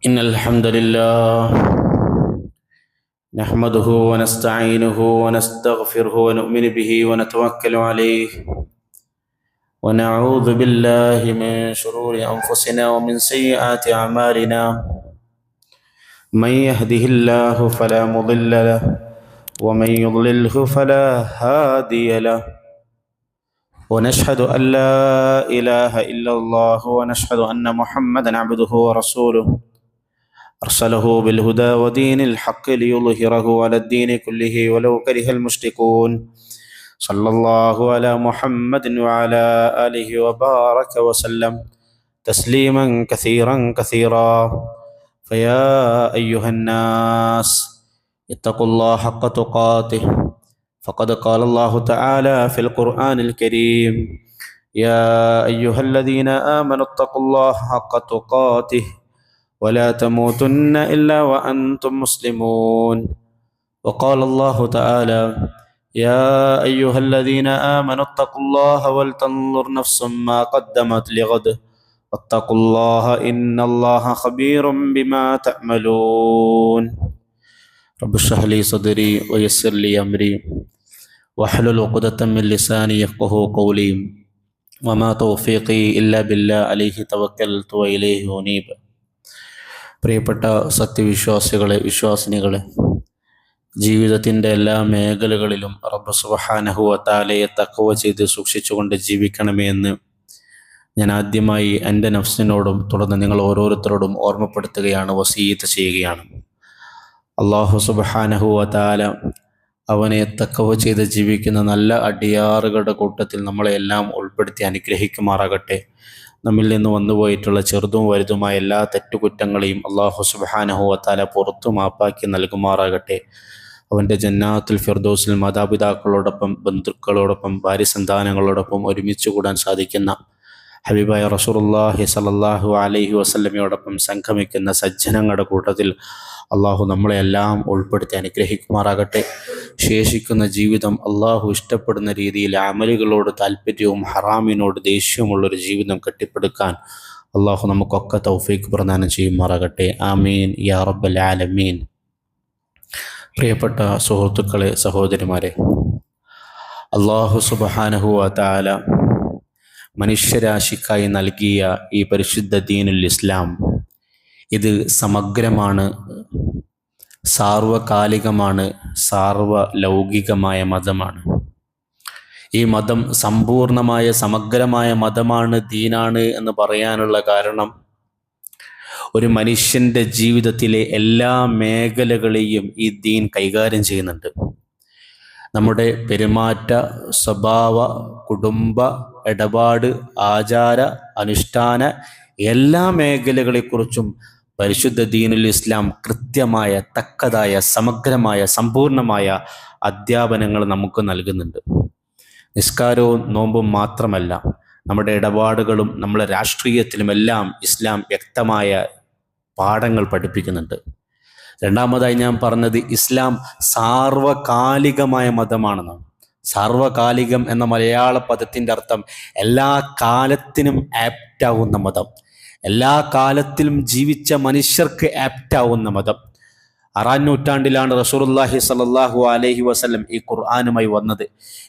إن الحمد لله نحمده ونستعينه ونستغفره ونؤمن به ونتوكل عليه ونعوذ بالله من شرور أنفسنا ومن سيئات أعمالنا. من يهده الله فلا مضل له ومن يضلله فلا هادي له. ونشهد أن لا إله إلا الله ونشهد أن محمدا عبده ورسوله أرسله بالهدى ودين الحق ليظهره على الدين كله ولو كره المشركون. صلى الله على محمد وعلى آله وبارك وسلم تسليما كثيرا كثيرا. فيا أيها الناس اتقوا الله حق تقاته، فقد قال الله تعالى في القرآن الكريم: يا أيها الذين آمنوا اتقوا الله حق تقاته ولا تموتن إلا وأنتم مسلمون. وقال الله تعالى: يا أيها الذين آمنوا اتقوا الله ولتنظر نفس ما قدمت لغد واتقوا الله إن الله خبير بما تعملون. رب اشرح لي صدري ويسر لي أمري واحلل عقدة من لساني يفقهوا قولي وما توفيقي إلا بالله عليه توكلت وإليه أنيب. പ്രിയപ്പെട്ട സത്യവിശ്വാസികളെ, വിശ്വാസിനികളെ, ജീവിതത്തിൻ്റെ എല്ലാ മേഖലകളിലും റബ്ബ് സുബ്ഹാനഹു വ തആലയെ തഖ്വ ചെയ്ത് സൂക്ഷിച്ചുകൊണ്ട് ജീവിക്കണമേ എന്ന് ഞാൻ ആദ്യമായി എൻ്റെ നഫ്സിനോടും തുടർന്ന് നിങ്ങൾ ഓരോരുത്തരോടും ഓർമ്മപ്പെടുത്തുകയാണ്, വസീയത്ത് ചെയ്യുകയാണ്. അല്ലാഹു സുബ്ഹാനഹു വ തആല അവനെ തഖ്വ ചെയ്ത് ജീവിക്കുന്ന നല്ല അടിയാറുകളുടെ കൂട്ടത്തിൽ നമ്മളെല്ലാം ഉൾപ്പെടുത്തി അനുഗ്രഹിക്കുമാറാകട്ടെ. നമ്മിൽ നിന്ന് വന്നുപോയിട്ടുള്ള ചെറുതും വലുതുമായ എല്ലാ തെറ്റുകുറ്റങ്ങളെയും അല്ലാഹു സുബ്ഹാനഹു വ തആല പുറത്തു മാപ്പാക്കി നൽകുമാറാകട്ടെ. അവൻ്റെ ജന്നാത്തുൽ ഫിർദൗസിൽ മാതാപിതാക്കളോടൊപ്പം, ബന്ധുക്കളോടൊപ്പം, ഭാര്യസന്താനങ്ങളോടൊപ്പം ഒരുമിച്ച് കൂടാൻ സാധിക്കുന്ന ഹബീബായ റസൂലുള്ളാഹി സ്വല്ലല്ലാഹു അലൈഹി വസല്ലമയോടൊപ്പം സംഗമിക്കുന്ന സജ്ജനങ്ങളുടെ കൂട്ടത്തിൽ അള്ളാഹു നമ്മളെല്ലാം ഉൾപ്പെടുത്തി അനുഗ്രഹിക്കുമാറാകട്ടെ. ശേഷിക്കുന്ന ജീവിതം അള്ളാഹു ഇഷ്ടപ്പെടുന്ന രീതിയിൽ അമലുകളോട് താല്പര്യവും ഹറാമിനോട് ദേഷ്യമുള്ളൊരു ജീവിതം കെട്ടിപ്പടുക്കാൻ അള്ളാഹു നമുക്കൊക്കെ തൗഫീഖ് പ്രദാനം ചെയ്യുമാറാകട്ടെ. ആമീൻ യാ റബ്ബൽ ആലമീൻ. പ്രിയപ്പെട്ട സുഹൃത്തുക്കളെ, സഹോദരിമാരെ, അള്ളാഹു സുബ്ഹാനഹു വ തആല മനുഷ്യരാശിക്കായി നൽകിയ ഈ പരിശുദ്ധ ദീനുൽ ഇസ്ലാം ഇത് സമഗ്രമാണ്, സാർവകാലികമാണ്, സാർവലൗകികമായ മതമാണ്. ഈ മതം സമ്പൂർണമായ സമഗ്രമായ മതമാണ്, ദീനാണ് എന്ന് പറയാനുള്ള കാരണം ഒരു മനുഷ്യൻ്റെ ജീവിതത്തിലെ എല്ലാ മേഖലകളെയും ഈ ദീൻ കൈകാര്യം ചെയ്യുന്നുണ്ട്. നമ്മുടെ പെരുമാറ്റ, സ്വഭാവ, കുടുംബ ഇടപാട്, ആചാര അനുഷ്ഠാന എല്ലാ മേഖലകളെക്കുറിച്ചും പരിശുദ്ധ ദീനുൽ ഇസ്ലാം കൃത്യമായ, തക്കതായ, സമഗ്രമായ, സമ്പൂർണമായ അധ്യാപനങ്ങൾ നമുക്ക് നൽകുന്നുണ്ട്. നിസ്കാരവും നോമ്പും മാത്രമല്ല, നമ്മുടെ ഇടപാടുകളും നമ്മുടെ രാഷ്ട്രീയത്തിലുമെല്ലാം ഇസ്ലാം വ്യക്തമായ പാഠങ്ങൾ പഠിപ്പിക്കുന്നുണ്ട്. രണ്ടാമതായി ഞാൻ പറഞ്ഞത് ഇസ്ലാം സാർവകാലികമായ മതമാണെന്നാണ്. സാർവകാലികം എന്ന മലയാള പദത്തിൻ്റെ അർത്ഥം എല്ലാ കാലത്തിനും ആപ്റ്റാവുന്ന മതം, എല്ലാ കാലത്തിലും ജീവിച്ച മനുഷ്യർക്ക് ആപ്റ്റാവുന്ന മതം. 6-ാം നൂറ്റാണ്ടിലാണ് റസൂലുള്ളാഹി സ്വല്ലല്ലാഹു അലൈഹി വസല്ലം ഈ ഖുർആനുമായി വന്നത്.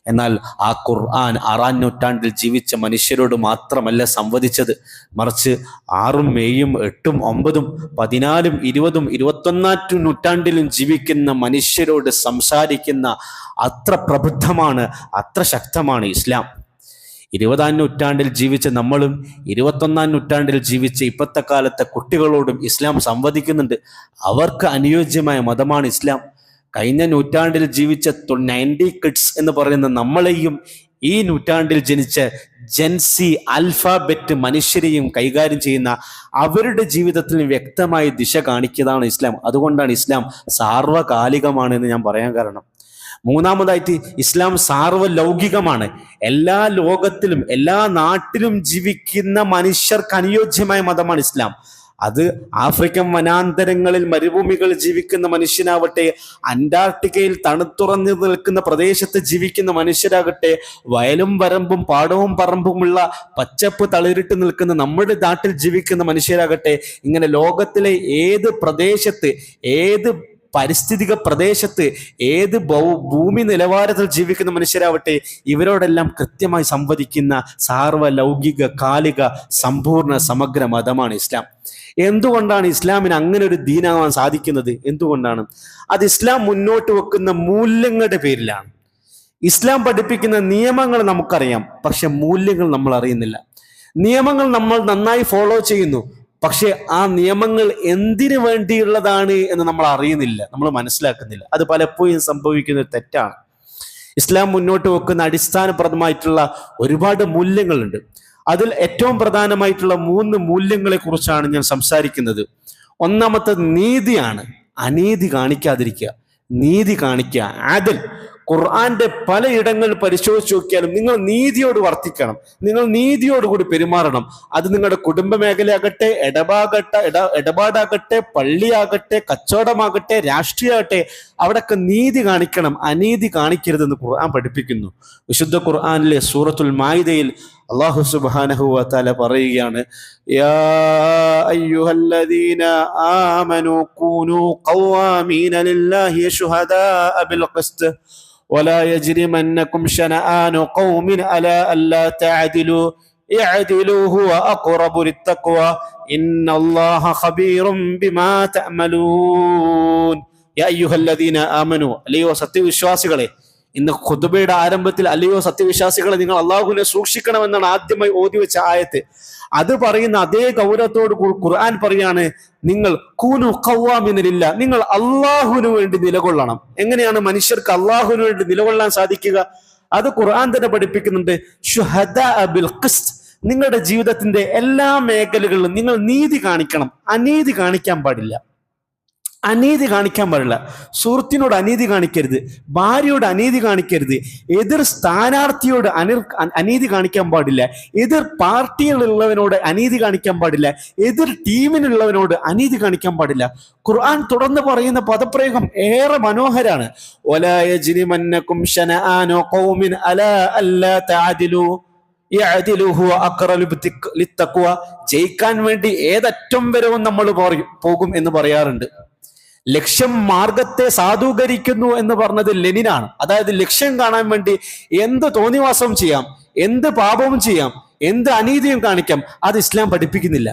എന്നാൽ ആ ഖുർആൻ 6-ാം നൂറ്റാണ്ടിൽ ജീവിച്ച മനുഷ്യരോട് മാത്രമല്ല സംവദിച്ചത്, മറിച്ച് 6-ഉം 7-ഉം 8-ഉം 9-ഉം 14-ഉം 20-ഉം 21-ാം നൂറ്റാണ്ടിലും ജീവിക്കുന്ന മനുഷ്യരോട് സംസാരിക്കുന്ന അത്ര പ്രബുദ്ധമാണ്, അത്ര ശക്തമാണ് ഇസ്ലാം. 20-ാം നൂറ്റാണ്ടിൽ ജീവിച്ച നമ്മളും 21-ാം നൂറ്റാണ്ടിൽ ജീവിച്ച ഇപ്പോഴത്തെ കാലത്തെ കുട്ടികളോടും ഇസ്ലാം സംവദിക്കുന്നുണ്ട്. അവർക്ക് അനുയോജ്യമായ മതമാണ് ഇസ്ലാം. കഴിഞ്ഞ നൂറ്റാണ്ടിൽ ജീവിച്ച 90 കിഡ്സ് എന്ന് പറയുന്ന നമ്മളെയും ഈ നൂറ്റാണ്ടിൽ ജനിച്ച ജെൻസി, ആൽഫാബെറ്റ് മനുഷ്യരെയും കൈകാര്യം ചെയ്യുന്ന അവരുടെ ജീവിതത്തിൽ വ്യക്തമായ ദിശ കാണിക്കുന്നതാണ് ഇസ്ലാം. അതുകൊണ്ടാണ് ഇസ്ലാം സാർവകാലികമാണെന്ന് ഞാൻ പറയാൻ കാരണം. മൂന്നാമതായിട്ട് ഇസ്ലാം സാർവലൗകികമാണ്. എല്ലാ ലോകത്തിലും എല്ലാ നാട്ടിലും ജീവിക്കുന്ന മനുഷ്യർക്ക് അനുയോജ്യമായ മതമാണ് ഇസ്ലാം. അത് ആഫ്രിക്കൻ വനാന്തരങ്ങളിൽ മരുഭൂമികളിൽ ജീവിക്കുന്ന മനുഷ്യനാവട്ടെ, അന്റാർട്ടിക്കയിൽ തണുത്തുറഞ്ഞു നിൽക്കുന്ന പ്രദേശത്ത് ജീവിക്കുന്ന മനുഷ്യരാകട്ടെ, വയലും വരമ്പും പാടവും പറമ്പുമുള്ള പച്ചപ്പ് തളിരിട്ട് നിൽക്കുന്ന നമ്മുടെ നാട്ടിൽ ജീവിക്കുന്ന മനുഷ്യരാകട്ടെ, ഇങ്ങനെ ലോകത്തിലെ ഏത് പ്രദേശത്ത്, ഏത് പരിസ്ഥിതിക പ്രദേശത്ത്, ഏത് ഭൂമി നിലവാരത്തിൽ ജീവിക്കുന്ന മനുഷ്യരാവട്ടെ, ഇവരോടെല്ലാം കൃത്യമായി സംവദിക്കുന്ന സാർവലൗകിക കാലിക സമ്പൂർണ്ണ സമഗ്ര മതമാണ് ഇസ്ലാം. എന്തുകൊണ്ടാണ് ഇസ്ലാമിന് അങ്ങനെ ഒരു ദീനാവാൻ സാധിക്കുന്നത്? എന്തുകൊണ്ടാണ്? അത് ഇസ്ലാം മുന്നോട്ട് വെക്കുന്ന മൂല്യങ്ങളുടെ പേരിലാണ്. ഇസ്ലാം പഠിപ്പിക്കുന്ന നിയമങ്ങൾ നമുക്കറിയാം, പക്ഷെ മൂല്യങ്ങൾ നമ്മൾ അറിയുന്നില്ല. നിയമങ്ങൾ നമ്മൾ നന്നായി ഫോളോ ചെയ്യുന്നു, പക്ഷെ ആ നിയമങ്ങൾ എന്തിനു വേണ്ടിയുള്ളതാണ് എന്ന് നമ്മൾ അറിയുന്നില്ല, നമ്മൾ മനസ്സിലാക്കുന്നില്ല. അത് പലപ്പോഴും സംഭവിക്കുന്ന ഒരു തെറ്റാണ്. ഇസ്ലാം മുന്നോട്ട് വെക്കുന്ന അടിസ്ഥാനപരമായിട്ടുള്ള ഒരുപാട് മൂല്യങ്ങളുണ്ട്. അതിൽ ഏറ്റവും പ്രധാനമായിട്ടുള്ള 3 മൂല്യങ്ങളെ കുറിച്ചാണ് ഞാൻ സംസാരിക്കുന്നത്. ഒന്നാമത്തെ നീതിയാണ്. അനീതി കാണിക്കാതിരിക്കുക, നീതി കാണിക്കുക. ആദിൽ. ഖുർആന്റെ പലയിടങ്ങൾ പരിശോധിച്ച് നോക്കിയാലും നിങ്ങൾ നീതിയോട് വർത്തിക്കണം, നിങ്ങൾ നീതിയോടുകൂടി പെരുമാറണം. അത് നിങ്ങളുടെ കുടുംബ മേഖലയാകട്ടെ, ഇടപാടാകട്ടെ, പള്ളിയാകട്ടെ, കച്ചവടമാകട്ടെ, രാഷ്ട്രീയമാകട്ടെ, അവിടൊക്കെ നീതി കാണിക്കണം, അനീതി കാണിക്കരുതെന്ന് ഖുർആൻ പഠിപ്പിക്കുന്നു. വിശുദ്ധ ഖുർആനിലെ സൂറത്തുൽ മാഇദയിൽ അല്ലാഹു സുബ്ഹാനഹു വ തആല പറയുകയാണ്, യാ അയ്യുഹല്ലദീന ആമനൂ കൂനൂ ഖവാമീന ലില്ലാഹി ശുഹദാഅ ബിൽ ഖിസ്ത് ولا يجرمنكم شنآن قوم على ألا تعدلوا اعدلوا هو أقرب للتقوى إن الله خبير بما تعملون يا أيها الذين آمنوا അല്ലയോ സത്യവിശ്വാസികളെ. ഇന്ന് ഖുതുബയുടെ ആരംഭത്തിൽ അല്ലയോ സത്യവിശ്വാസികളെ നിങ്ങൾ അള്ളാഹുവിനെ സൂക്ഷിക്കണമെന്നാണ് ആദ്യമായി ഓതി വെച്ച ആയത്ത്. അത് പറയുന്ന അതേ ഗൗരവത്തോട് ഖുർആൻ പറയാണ്, നിങ്ങൾ കൂനു ഖവാമിനില്ല, നിങ്ങൾ അള്ളാഹുവിന് വേണ്ടി നിലകൊള്ളണം. എങ്ങനെയാണ് മനുഷ്യർക്ക് അള്ളാഹുവിന് വേണ്ടി നിലകൊള്ളാൻ സാധിക്കുക? അത് ഖുർആൻ തന്നെ പഠിപ്പിക്കുന്നുണ്ട്. ശുഹദാഅ ബിൽ ഖിസ്ത്. നിങ്ങളുടെ ജീവിതത്തിന്റെ എല്ലാ മേഖലകളിലും നിങ്ങൾ നീതി കാണിക്കണം, അനീതി കാണിക്കാൻ പാടില്ല. അനീതി കാണിക്കാൻ പാടില്ല. സുഹൃത്തിനോട് അനീതി കാണിക്കരുത്, ഭാര്യയോട് അനീതി കാണിക്കരുത്, എതിർ സ്ഥാനാർത്ഥിയോട് അനീതി കാണിക്കാൻ പാടില്ല, എതിർ പാർട്ടിയിലുള്ളവനോട് അനീതി കാണിക്കാൻ പാടില്ല, എതിർ ടീമിനുള്ളവനോട് അനീതി കാണിക്കാൻ പാടില്ല. ഖുർആൻ തുടർന്ന് പറയുന്ന പദപ്രയോഗം ഏറെ മനോഹരാണ്. വലാ യജ്രിമന്നകും ശനആനു ഖൗമിൻ അലാ അല്ലാ തഅദിലു ജയിക്കാൻ വേണ്ടി ഏതറ്റം വരവും നമ്മൾ പോകും എന്ന് പറയാറുണ്ട്. ലക്ഷ്യം മാർഗത്തെ സാധൂകരിക്കുന്നു എന്ന് പറഞ്ഞത് ലെനിനാണ്. അതായത് ലക്ഷ്യം കാണാൻ വേണ്ടി എന്ത് തോന്നിവാസവും ചെയ്യാം, എന്ത് പാപവും ചെയ്യാം, എന്ത് അനീതിയും കാണിക്കാം. അത് ഇസ്ലാം പഠിപ്പിക്കുന്നില്ല.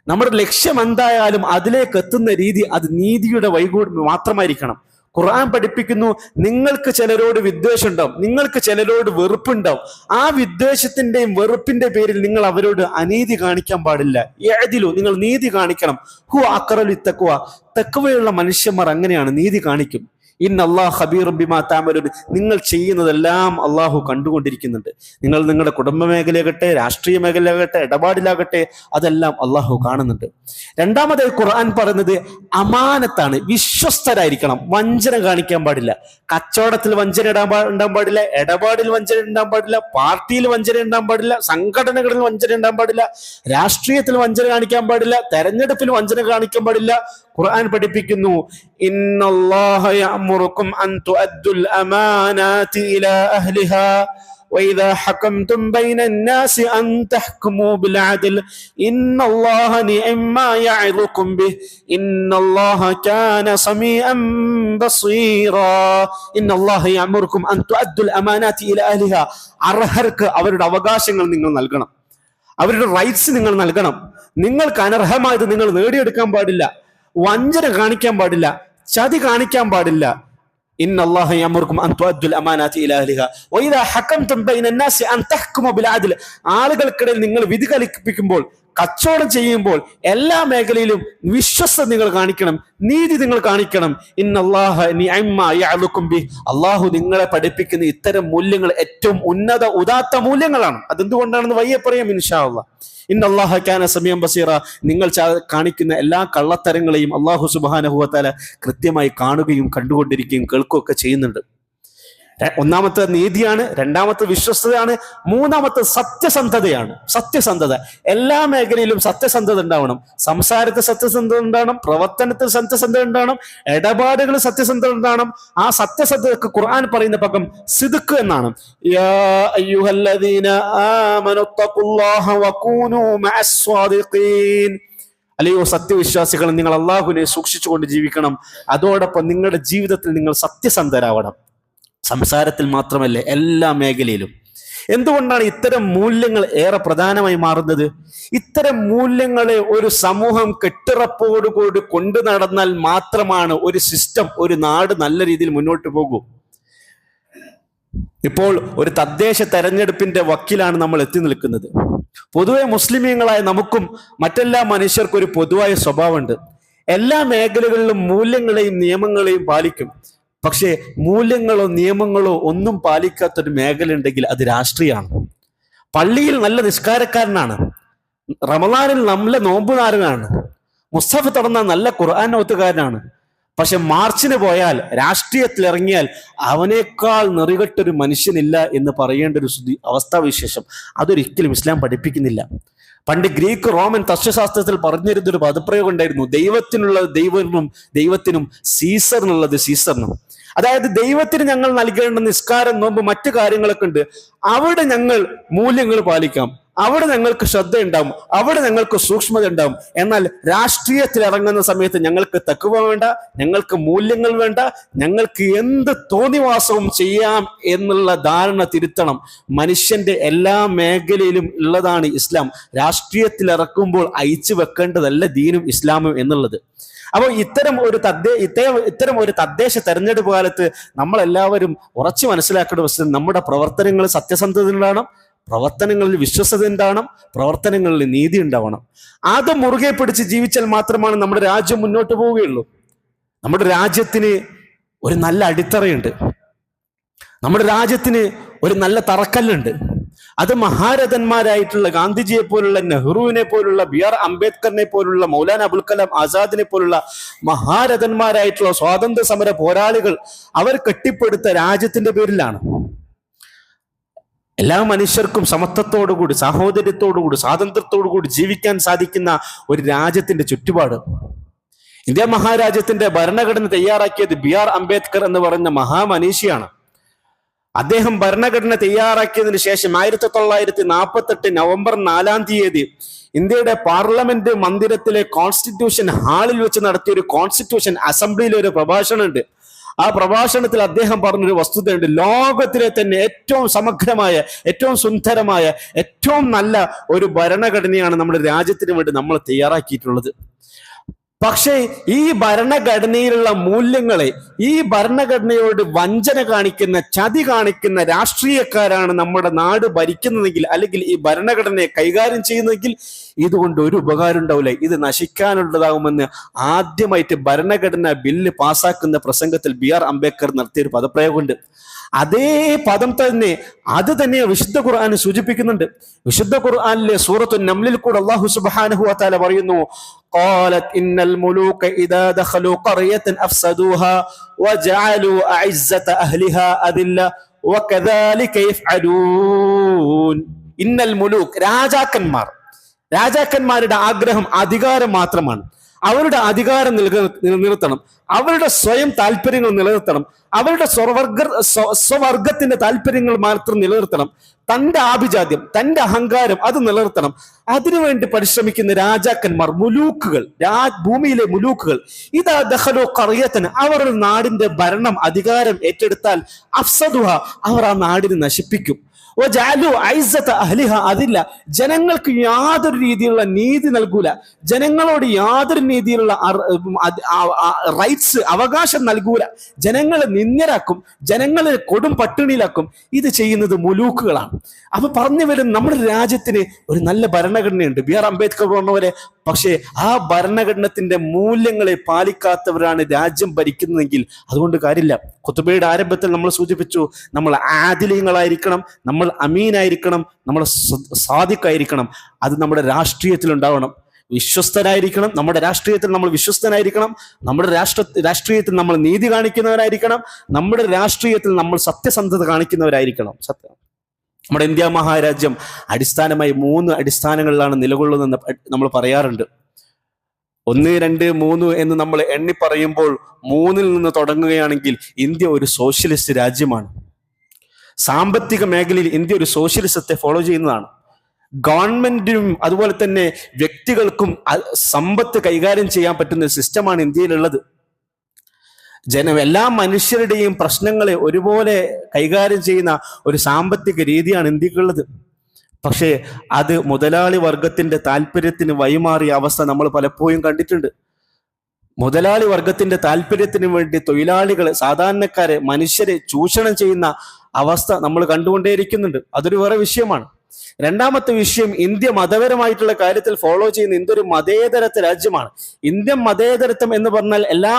നമ്മുടെ ലക്ഷ്യം എന്തായാലും അതിലേക്ക് എത്തുന്ന രീതി അത് നീതിയുടെ വഴികൂടി മാത്രമായിരിക്കണം. ഖുർആൻ പഠിപ്പിക്കുന്നു, നിങ്ങൾക്ക് ചിലരോട് വിദ്വേഷം ഉണ്ടാവും, നിങ്ങൾക്ക് ചിലരോട് വെറുപ്പുണ്ടാവും. ആ വിദ്വേഷത്തിന്റെയും വെറുപ്പിന്റെ പേരിൽ നിങ്ങൾ അവരോട് അനീതി കാണിക്കാൻ പാടില്ല. യഅദിലു, നിങ്ങൾ നീതി കാണിക്കണം. ഹു അഖറലു തഖ്വ, തഖ്വയുള്ള മനുഷ്യന്മാർ അങ്ങനെയാണ്, നീതി കാണിക്കും. ഇന്നല്ലാഹു ഖബീറും ബിമാ തഅമലൂൻ, നിങ്ങൾ ചെയ്യുന്നതെല്ലാം അള്ളാഹു കണ്ടുകൊണ്ടിരിക്കുന്നുണ്ട്. നിങ്ങൾ നിങ്ങളുടെ കുടുംബ മേഖലയാകട്ടെ, രാഷ്ട്രീയ മേഖലയാകട്ടെ, ഇടപാടിലാകട്ടെ, അതെല്ലാം അള്ളാഹു കാണുന്നുണ്ട്. രണ്ടാമതായി ഖുർആൻ പറയുന്നത് അമാനത്താണ്. വിശ്വസ്തരായിരിക്കണം, വഞ്ചന കാണിക്കാൻ പാടില്ല. കച്ചവടത്തിൽ വഞ്ചന ഉണ്ടാകാൻ പാടില്ല, ഇടപാടിൽ വഞ്ചന ഉണ്ടാകാൻ പാടില്ല, പാർട്ടിയിൽ വഞ്ചന ഉണ്ടാകാൻ പാടില്ല, സംഘടനകളിൽ വഞ്ചന ഉണ്ടാകാൻ പാടില്ല, രാഷ്ട്രീയത്തിൽ വഞ്ചന കാണിക്കാൻ പാടില്ല, തെരഞ്ഞെടുപ്പിൽ വഞ്ചന കാണിക്കാൻ പാടില്ല. ഖുർആൻ പഠിപ്പിക്കുന്നു, ഇന്നല്ലാഹ യഅ്മുറുകും അൻ തുഅദ്ദുൽ അമാനാതി ഇലാ അഹ്ലിഹാ വഇദാ ഹകംതും ബൈനൻ നാസി അൻ തഹ്കുമൂ ബിൽ അദ്ൽ ഇന്നല്ലാഹ നിഅമ്മാ യഅ്ദുകും ബിഹി ഇന്നല്ലാഹ കാന സമീഅൻ ബസീറാ. ഇന്നല്ലാഹ യഅ്മുറുകും അൻ തുഅദ്ദുൽ അമാനാതി ഇലാ അഹ്ലിഹാ, അർഹർക്ക് അവരുടെ അവകാശങ്ങൾ നിങ്ങൾ നൽകണം, അവരുടെ റൈറ്റ്സ് നിങ്ങൾ നൽകണം. നിങ്ങൾക്ക് അനർഹമായത് നിങ്ങൾ നേടിയെടുക്കാൻ പാടില്ല, വഞ്ചന കാണിക്കാൻ പാടില്ല, ചതി കാണിക്കാൻ പാടില്ല. ഇന്നല്ലാഹ യഅ്മുറുകും അൻ തുഅദ്ദുൽ അമാനാതി ഇലാ അഹ്ലിഹാ വഇദാ ഹകംതും ബൈനൻ നാസി അൻ തഹ്കുമു ബിൽ അദ്ൽ, ആളുകൾക്കിടയിൽ നിങ്ങൾ വിധി കൽപ്പിക്കുമ്പോൾ, കച്ചവടം ചെയ്യുമ്പോൾ എല്ലാ മേഖലയിലും വിശ്വസ്തത നിങ്ങൾ കാണിക്കണം, നീതി നിങ്ങൾ കാണിക്കണം. ഇന്നല്ലാഹ നിഅമ്മാ യഅ്ലുകും ബിഹി, അല്ലാഹു നിങ്ങളെ പഠിപ്പിക്കുന്ന ഇത്തരം മൂല്യങ്ങൾ ഏറ്റവും ഉന്നത ഉദാത്ത മൂല്യങ്ങളാണ്. അതെന്തുകൊണ്ടാണെന്ന് വയ്യെ പറയാം ഇൻഷാ അല്ലാഹ്. ഇന്നല്ലാഹ കാന സമീഅൻ ബസീറ, നിങ്ങൾ കാണിക്കുന്ന എല്ലാ കള്ളത്തരങ്ങളെയും അല്ലാഹു സുബ്ഹാനഹു വ തആല കൃത്യമായി കാണുകയും കണ്ടുകൊണ്ടിരിക്കുകയും കേൾക്കുകയൊക്കെ ചെയ്യുന്നുണ്ട്. ഒന്നാമത്തെ നീതിയാണ്, രണ്ടാമത്തെ വിശ്വസ്തതയാണ്, മൂന്നാമത്തെ സത്യസന്ധതയാണ്. സത്യസന്ധത എല്ലാ മേഖലയിലും സത്യസന്ധത ഉണ്ടാവണം. സംസാരത്തിൽ സത്യസന്ധത ഉണ്ടാവണം, പ്രവർത്തനത്തിൽ സത്യസന്ധത ഉണ്ടാവണം, ഇടപാടുകൾ സത്യസന്ധത ഉണ്ടാവണം. ആ സത്യസന്ധതക്ക് ഖുർആൻ പറയുന്ന പക്കം സിദ്ഖ് എന്നാണ്. യാ അയ്യുഹല്ലദീന ആമനു തഖുല്ലാഹ വകൂനൂ മഅസ് സ്വാദിഖീൻ. അല്ലയോ സത്യവിശ്വാസികൾ, നിങ്ങൾ അള്ളാഹുവിനെ സൂക്ഷിച്ചുകൊണ്ട് ജീവിക്കണം. അതോടൊപ്പം നിങ്ങളുടെ ജീവിതത്തിൽ നിങ്ങൾ സത്യസന്ധരാവണം. സംസാരത്തിൽ മാത്രമല്ല, എല്ലാ മേഖലയിലും. എന്തുകൊണ്ടാണ് ഇത്തരം മൂല്യങ്ങൾ ഏറെ പ്രധാനമായി മാറുന്നത്? ഇത്തരം മൂല്യങ്ങളെ ഒരു സമൂഹം കെട്ടുറപ്പോടുകൂടി കൊണ്ടു നടന്നാൽ മാത്രമാണ് ഒരു സിസ്റ്റം, ഒരു നാട് നല്ല രീതിയിൽ മുന്നോട്ട് പോകൂ. ഇപ്പോൾ ഒരു തദ്ദേശ തെരഞ്ഞെടുപ്പിന്റെ വക്കിലാണ് നമ്മൾ എത്തി നിൽക്കുന്നത്. പൊതുവെ മുസ്ലിമീങ്ങളായ നമുക്കും മറ്റെല്ലാ മനുഷ്യർക്കും ഒരു പൊതുവായ സ്വഭാവമുണ്ട്. എല്ലാ മേഖലകളിലും മൂല്യങ്ങളെയും നിയമങ്ങളെയും പാലിക്കും. പക്ഷേ മൂല്യങ്ങളോ നിയമങ്ങളോ ഒന്നും പാലിക്കാത്തൊരു മേഖല ഉണ്ടെങ്കിൽ അത് രാഷ്ട്രീയമാണ്. പള്ളിയിൽ നല്ല നിസ്കാരക്കാരനാണ്, റമദാനിൽ നല്ല നോമ്പുകാരനാണ്, മുസ്തഫ തുടർന്ന നല്ല ഖുർആൻ ഓത്തുകാരനാണ്. പക്ഷെ മാർച്ചിന് പോയാൽ, രാഷ്ട്രീയത്തിൽ ഇറങ്ങിയാൽ അവനേക്കാൾ നെറികെട്ടൊരു മനുഷ്യനില്ല എന്ന് പറയേണ്ട ഒരു അവസ്ഥാവിശേഷം അതൊരിക്കലും ഇസ്ലാം പഠിപ്പിക്കുന്നില്ല. പണ്ട് ഗ്രീക്ക് റോമൻ തത്വശാസ്ത്രത്തിൽ പറഞ്ഞിരുന്നൊരു പദപ്രയോഗം ഉണ്ടായിരുന്നു: ദൈവത്തിനുള്ളത് ദൈവത്തിനും, ദൈവത്തിനും സീസറിനുള്ളത് സീസറിനും. അതായത് ദൈവത്തിന് ഞങ്ങൾ നൽകേണ്ട നിസ്കാരം, നോമ്പ്, മറ്റു കാര്യങ്ങളൊക്കെ ഉണ്ട്, അവിടെ ഞങ്ങൾ മൂല്യങ്ങൾ പാലിക്കാം, അവിടെ ഞങ്ങൾക്ക് ശ്രദ്ധ ഉണ്ടാവും, അവിടെ ഞങ്ങൾക്ക് സൂക്ഷ്മത ഉണ്ടാവും. എന്നാൽ രാഷ്ട്രീയത്തിൽ ഇറങ്ങുന്ന സമയത്ത് ഞങ്ങൾക്ക് തഖ്വ വേണ്ട, ഞങ്ങൾക്ക് മൂല്യങ്ങൾ വേണ്ട, ഞങ്ങൾക്ക് എന്ത് തോന്നിവാസവും ചെയ്യാം എന്നുള്ള ധാരണ തിരുത്തണം. മനുഷ്യന്റെ എല്ലാ മേഖലയിലും ഉള്ളതാണ് ഇസ്ലാം. രാഷ്ട്രീയത്തിൽ ഇറക്കുമ്പോൾ അയച്ചു വെക്കേണ്ടതല്ല ദീനും ഇസ്ലാമും എന്നുള്ളത്. അപ്പോൾ ഇത്തരം ഒരു തദ്ദേശ തെരഞ്ഞെടുപ്പ് കാലത്ത് നമ്മളെല്ലാവരും ഉറച്ചു മനസ്സിലാക്കേണ്ട വസ്തുത, നമ്മുടെ പ്രവർത്തനങ്ങൾ സത്യസന്ധത ഉണ്ടാവണം, പ്രവർത്തനങ്ങളിൽ വിശ്വസത ഉണ്ടാവണം, പ്രവർത്തനങ്ങളിൽ നീതി ഉണ്ടാവണം. അത് മുറുകെ പിടിച്ച് ജീവിച്ചാൽ മാത്രമാണ് നമ്മുടെ രാജ്യം മുന്നോട്ട് പോവുകയുള്ളൂ. നമ്മുടെ രാജ്യത്തിന് ഒരു നല്ല അടിത്തറയുണ്ട്, നമ്മുടെ രാജ്യത്തിന് ഒരു നല്ല തറക്കല്ലുണ്ട്. അത് മഹാരഥന്മാരായിട്ടുള്ള ഗാന്ധിജിയെ പോലുള്ള, നെഹ്റുവിനെ പോലുള്ള, BR അംബേദ്കറിനെ പോലുള്ള, മൗലാന അബുൽ കലാം ആസാദിനെ പോലുള്ള മഹാരഥന്മാരായിട്ടുള്ള സ്വാതന്ത്ര്യ സമര പോരാളികൾ അവർ കെട്ടിപ്പടുത്ത രാജ്യത്തിന്റെ പേരിലാണ്. എല്ലാ മനുഷ്യർക്കും സമത്വത്തോടുകൂടി, സാഹോദര്യത്തോടുകൂടി, സ്വാതന്ത്ര്യത്തോടുകൂടി ജീവിക്കാൻ സാധിക്കുന്ന ഒരു രാജ്യത്തിന്റെ ചുറ്റുപാട്. ഇന്ത്യ മഹാരാജ്യത്തിന്റെ ഭരണഘടന തയ്യാറാക്കിയത് BR അംബേദ്കർ എന്ന് പറയുന്ന മഹാമനീഷിയാണ്. അദ്ദേഹം ഭരണഘടന തയ്യാറാക്കിയതിനു ശേഷം 1948 നവംബർ 4 ഇന്ത്യയുടെ പാർലമെന്റ് മന്ദിരത്തിലെ കോൺസ്റ്റിറ്റ്യൂഷൻ ഹാളിൽ വെച്ച് നടത്തിയ ഒരു കോൺസ്റ്റിറ്റ്യൂഷൻ അസംബ്ലിയിലെ ഒരു പ്രഭാഷണമുണ്ട്. ആ പ്രഭാഷണത്തിൽ അദ്ദേഹം പറഞ്ഞൊരു വസ്തുതയുണ്ട്: ലോകത്തിലെ തന്നെ ഏറ്റവും സമഗ്രമായ, ഏറ്റവും സുന്ദരമായ, ഏറ്റവും നല്ല ഒരു ഭരണഘടനയാണ് നമ്മുടെ രാജ്യത്തിന് വേണ്ടി നമ്മൾ തയ്യാറാക്കിയിട്ടുള്ളത്. പക്ഷേ ഈ ഭരണഘടനയിലുള്ള മൂല്യങ്ങളെ, ഈ ഭരണഘടനയോട് വഞ്ചന കാണിക്കുന്ന, ചതി കാണിക്കുന്ന രാഷ്ട്രീയക്കാരാണ് നമ്മുടെ നാട് ഭരിക്കുന്നതെങ്കിൽ, അല്ലെങ്കിൽ ഈ ഭരണഘടനയെ കൈകാര്യം ചെയ്യുന്നതെങ്കിൽ ഇതുകൊണ്ട് ഒരു ഉപകാരം ഉണ്ടാവില്ല, ഇത് നശിക്കാനുള്ളതാകുമെന്ന് ആദ്യമായിട്ട് ഭരണഘടന ബില്ല് പാസ്സാക്കുന്ന പ്രസംഗത്തിൽ BR അംബേദ്കർ നടത്തിയൊരു പദപ്രയോഗമുണ്ട്. അതേ പദം തന്നെ, അത് തന്നെ വിശുദ്ധ ഖുർആൻ സൂചിപ്പിക്കുന്നുണ്ട്. വിശുദ്ധ ഖുർആനിലെ സൂറത്തു നംലിൽ കൂടെ അല്ലാഹു സുബ്ഹാനഹു വ തആല പറയുന്നു: ഖാലത് ഇന്നൽ മുലൂക ഇദാ ദഖലൂ ഖറിയതൻ അഫ്സദൂഹാ വജഅലൂ അഇസ്സത അഹ്ലിഹാ അദില്ല വകദാലിക യഫ്അലൂൻ. ഇന്നൽ മുലൂക്, രാജാക്കന്മാരുടെ ആഗ്രഹം അധികാരം മാത്രമാണ്. അവരുടെ അധികാരം നിലനിർത്തണം, അവരുടെ സ്വയം താല്പര്യങ്ങൾ നിലനിർത്തണം, അവരുടെ സ്വവർഗത്തിന്റെ താല്പര്യങ്ങൾ മാത്രം നിലനിർത്തണം, തന്റെ ആഭിജാത്യം, തന്റെ അഹങ്കാരം അത് നിലനിർത്തണം. അതിനുവേണ്ടി പരിശ്രമിക്കുന്ന രാജാക്കന്മാർ, മുലൂക്കുകൾ, ഭൂമിയിലെ മുലൂക്കുകൾ, ഇതാ ദഖലൂ ഖറിയതൻ, അവർ നാടിന്റെ ഭരണം, അധികാരം ഏറ്റെടുത്താൽ അഫ്സദുഹ, അവർ ആ നാടിനെ നശിപ്പിക്കും. അതില്ല, ജനങ്ങൾക്ക് യാതൊരു രീതിയിലുള്ള നീതി നൽകൂല, ജനങ്ങളോട് യാതൊരു രീതിയിലുള്ള റൈറ്റ്സ്, അവകാശം നൽകൂല, ജനങ്ങളെ നിന്ദ്യരാക്കും, ജനങ്ങളെ കൊടും പട്ടിണിയിലാക്കും. ഇത് ചെയ്യുന്നത് മുലൂക്കുകളാണ്. അപ്പൊ പറഞ്ഞു വരും, നമ്മുടെ രാജ്യത്തിന് ഒരു നല്ല ഭരണഘടനയുണ്ട്, BR അംബേദ്കർ പറഞ്ഞവരെ. പക്ഷേ ആ ഭരണഘടനത്തിന്റെ മൂല്യങ്ങളെ പാലിക്കാത്തവരാണ് രാജ്യം ഭരിക്കുന്നതെങ്കിൽ അതുകൊണ്ട് കാര്യമില്ല. ഖുതുബയുടെ ആരംഭത്തിൽ നമ്മൾ സൂചിപ്പിച്ചു, നമ്മൾ ആദിലീങ്ങളായിരിക്കണം, നമ്മൾ അമീനായിരിക്കണം, നമ്മൾ സാദിഖായിരിക്കണം. അത് നമ്മുടെ രാഷ്ട്രീയത്തിൽ ഉണ്ടാവണം. വിശ്വസ്തനായിരിക്കണം, നമ്മുടെ രാഷ്ട്രീയത്തിൽ നമ്മൾ വിശ്വസ്തനായിരിക്കണം, നമ്മുടെ രാഷ്ട്രീയത്തിൽ നമ്മൾ നീതി കാണിക്കുന്നവരായിരിക്കണം, നമ്മുടെ രാഷ്ട്രീയത്തിൽ നമ്മൾ സത്യസന്ധത കാണിക്കുന്നവരായിരിക്കണം. നമ്മുടെ ഇന്ത്യ മഹാരാജ്യം അടിസ്ഥാനമായി 3 അടിസ്ഥാനങ്ങളിലാണ് നിലകൊള്ളുന്നതെന്ന് നമ്മൾ പറയാറുണ്ട്. 1, 2, 3 എന്ന് നമ്മൾ എണ്ണി പറയുമ്പോൾ 3-ൽ നിന്ന് തുടങ്ങുകയാണെങ്കിൽ ഇന്ത്യ ഒരു സോഷ്യലിസ്റ്റ് രാജ്യമാണ്. സാമ്പത്തിക മേഖലയിൽ ഇന്ത്യ ഒരു സോഷ്യലിസത്തെ ഫോളോ ചെയ്യുന്നതാണ്. ഗവൺമെന്റിനും അതുപോലെ തന്നെ വ്യക്തികൾക്കും സമ്പത്ത് കൈകാര്യം ചെയ്യാൻ പറ്റുന്ന സിസ്റ്റമാണ് ഇന്ത്യയിലുള്ളത്. എല്ലാ മനുഷ്യരുടെയും പ്രശ്നങ്ങളെ ഒരുപോലെ കൈകാര്യം ചെയ്യുന്ന ഒരു സാമ്പത്തിക രീതിയാണ് ഇന്ത്യക്കുള്ളത്. പക്ഷേ അത് മുതലാളി വർഗത്തിന്റെ താല്പര്യത്തിന് വഴിമാറിയ അവസ്ഥ നമ്മൾ പലപ്പോഴും കണ്ടിട്ടുണ്ട്. മുതലാളി വർഗത്തിന്റെ താല്പര്യത്തിന് വേണ്ടി തൊഴിലാളികളെ, സാധാരണക്കാരെ, മനുഷ്യരെ ചൂഷണം ചെയ്യുന്ന അവസ്ഥ നമ്മൾ കണ്ടുകൊണ്ടേയിരിക്കുന്നുണ്ട്. അതൊരു വേറെ വിഷയമാണ്. രണ്ടാമത്തെ വിഷയം, ഇന്ത്യ മതപരമായിട്ടുള്ള കാര്യത്തിൽ ഫോളോ ചെയ്യുന്ന ഇന്ത്യ ഒരു മതേതരത്വ രാജ്യമാണ്. ഇന്ത്യൻ മതേതരത്വം എന്ന് പറഞ്ഞാൽ എല്ലാ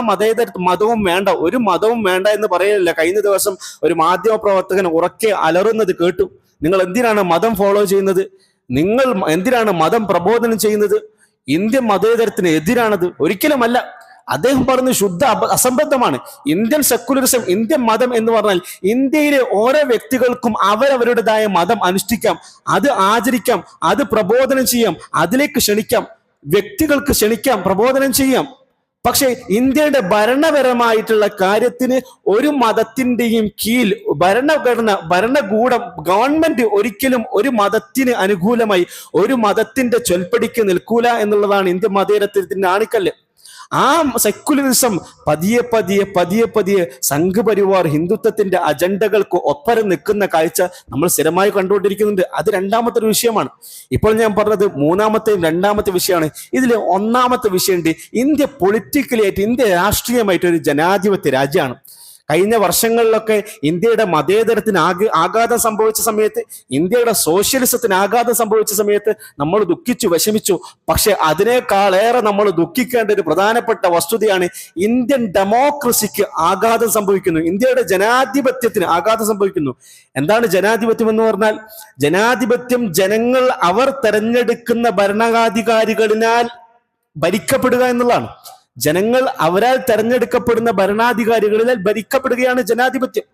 മതവും വേണ്ട, ഒരു മതവും വേണ്ട എന്ന് പറയില്ല. കഴിഞ്ഞ ദിവസം ഒരു മാധ്യമ പ്രവർത്തകൻ ഉറക്കെ അലറുന്നത് കേട്ടു. നിങ്ങൾ എന്തിനാണ് മതം ഫോളോ ചെയ്യുന്നത്? നിങ്ങൾ എന്തിനാണ് മതം പ്രബോധനം ചെയ്യുന്നത്? ഇന്ത്യൻ മതേതരത്തിന് എതിരാണത്? ഒരിക്കലുമല്ല. അദ്ദേഹം പറഞ്ഞ് ശുദ്ധ അസംബന്ധമാണ്. ഇന്ത്യൻ സെക്കുലറിസം, ഇന്ത്യൻ മതം എന്ന് പറഞ്ഞാൽ ഇന്ത്യയിലെ ഓരോ വ്യക്തികൾക്കും അവരവരുടേതായ മതം അനുഷ്ഠിക്കാം, അത് ആചരിക്കാം, അത് പ്രബോധനം ചെയ്യാം, അതിലേക്ക് ക്ഷണിക്കാം, വ്യക്തികൾക്ക് ക്ഷണിക്കാം, പ്രബോധനം ചെയ്യാം. പക്ഷെ ഇന്ത്യയുടെ ഭരണപരമായിട്ടുള്ള കാര്യത്തിന് ഒരു മതത്തിന്റെയും കീഴിൽ ഭരണകൂടം, ഗവൺമെന്റ് ഒരിക്കലും ഒരു മതത്തിന് അനുകൂലമായി ഒരു മതത്തിന്റെ ചൊൽപ്പടിക്ക് നിൽക്കൂല എന്നുള്ളതാണ് ഇന്ത്യൻ മതേതരത്വത്തിന്റെ ആണിക്കല്ല്. ആ സെക്കുലറിസം പതിയെ സംഘപരിവാർ ഹിന്ദുത്വത്തിന്റെ അജണ്ടകൾക്ക് ഒപ്പരം നിൽക്കുന്ന കാഴ്ച നമ്മൾ സ്ഥിരമായി കണ്ടുകൊണ്ടിരിക്കുന്നുണ്ട്. അത് രണ്ടാമത്തെ ഒരു വിഷയമാണ്. ഇപ്പോൾ ഞാൻ പറഞ്ഞത് മൂന്നാമത്തെയും രണ്ടാമത്തെ വിഷയമാണ്. ഇതിൽ ഒന്നാമത്തെ വിഷയമുണ്ട്, ഇന്ത്യ പൊളിറ്റിക്കലായിട്ട്, ഇന്ത്യ രാഷ്ട്രീയമായിട്ട് ഒരു ജനാധിപത്യ രാജ്യമാണ്. കഴിഞ്ഞ വർഷങ്ങളിലൊക്കെ ഇന്ത്യയുടെ മതേതരത്തിന് ആഘാതം സംഭവിച്ച സമയത്ത്, ഇന്ത്യയുടെ സോഷ്യലിസത്തിന് ആഘാതം സംഭവിച്ച സമയത്ത് നമ്മൾ ദുഃഖിച്ചു, വിഷമിച്ചു. പക്ഷെ അതിനേക്കാളേറെ നമ്മൾ ദുഃഖിക്കേണ്ട ഒരു പ്രധാനപ്പെട്ട വസ്തുതയാണ് ഇന്ത്യൻ ഡെമോക്രസിക്ക് ആഘാതം സംഭവിക്കുന്നു, ഇന്ത്യയുടെ ജനാധിപത്യത്തിന് ആഘാതം സംഭവിക്കുന്നു. എന്താണ് ജനാധിപത്യം എന്ന് പറഞ്ഞാൽ? ജനാധിപത്യം ജനങ്ങൾ അവർ തെരഞ്ഞെടുക്കുന്ന ഭരണാധികാരികളിനാൽ ഭരിക്കപ്പെടുക എന്നുള്ളതാണ്. ജനങ്ങൾ അവരാൽ തെരഞ്ഞെടുക്കപ്പെടുന്ന ഭരണാധികാരികളിൽ ഭരിക്കപ്പെടുകയാണ് ജനാധിപത്യം.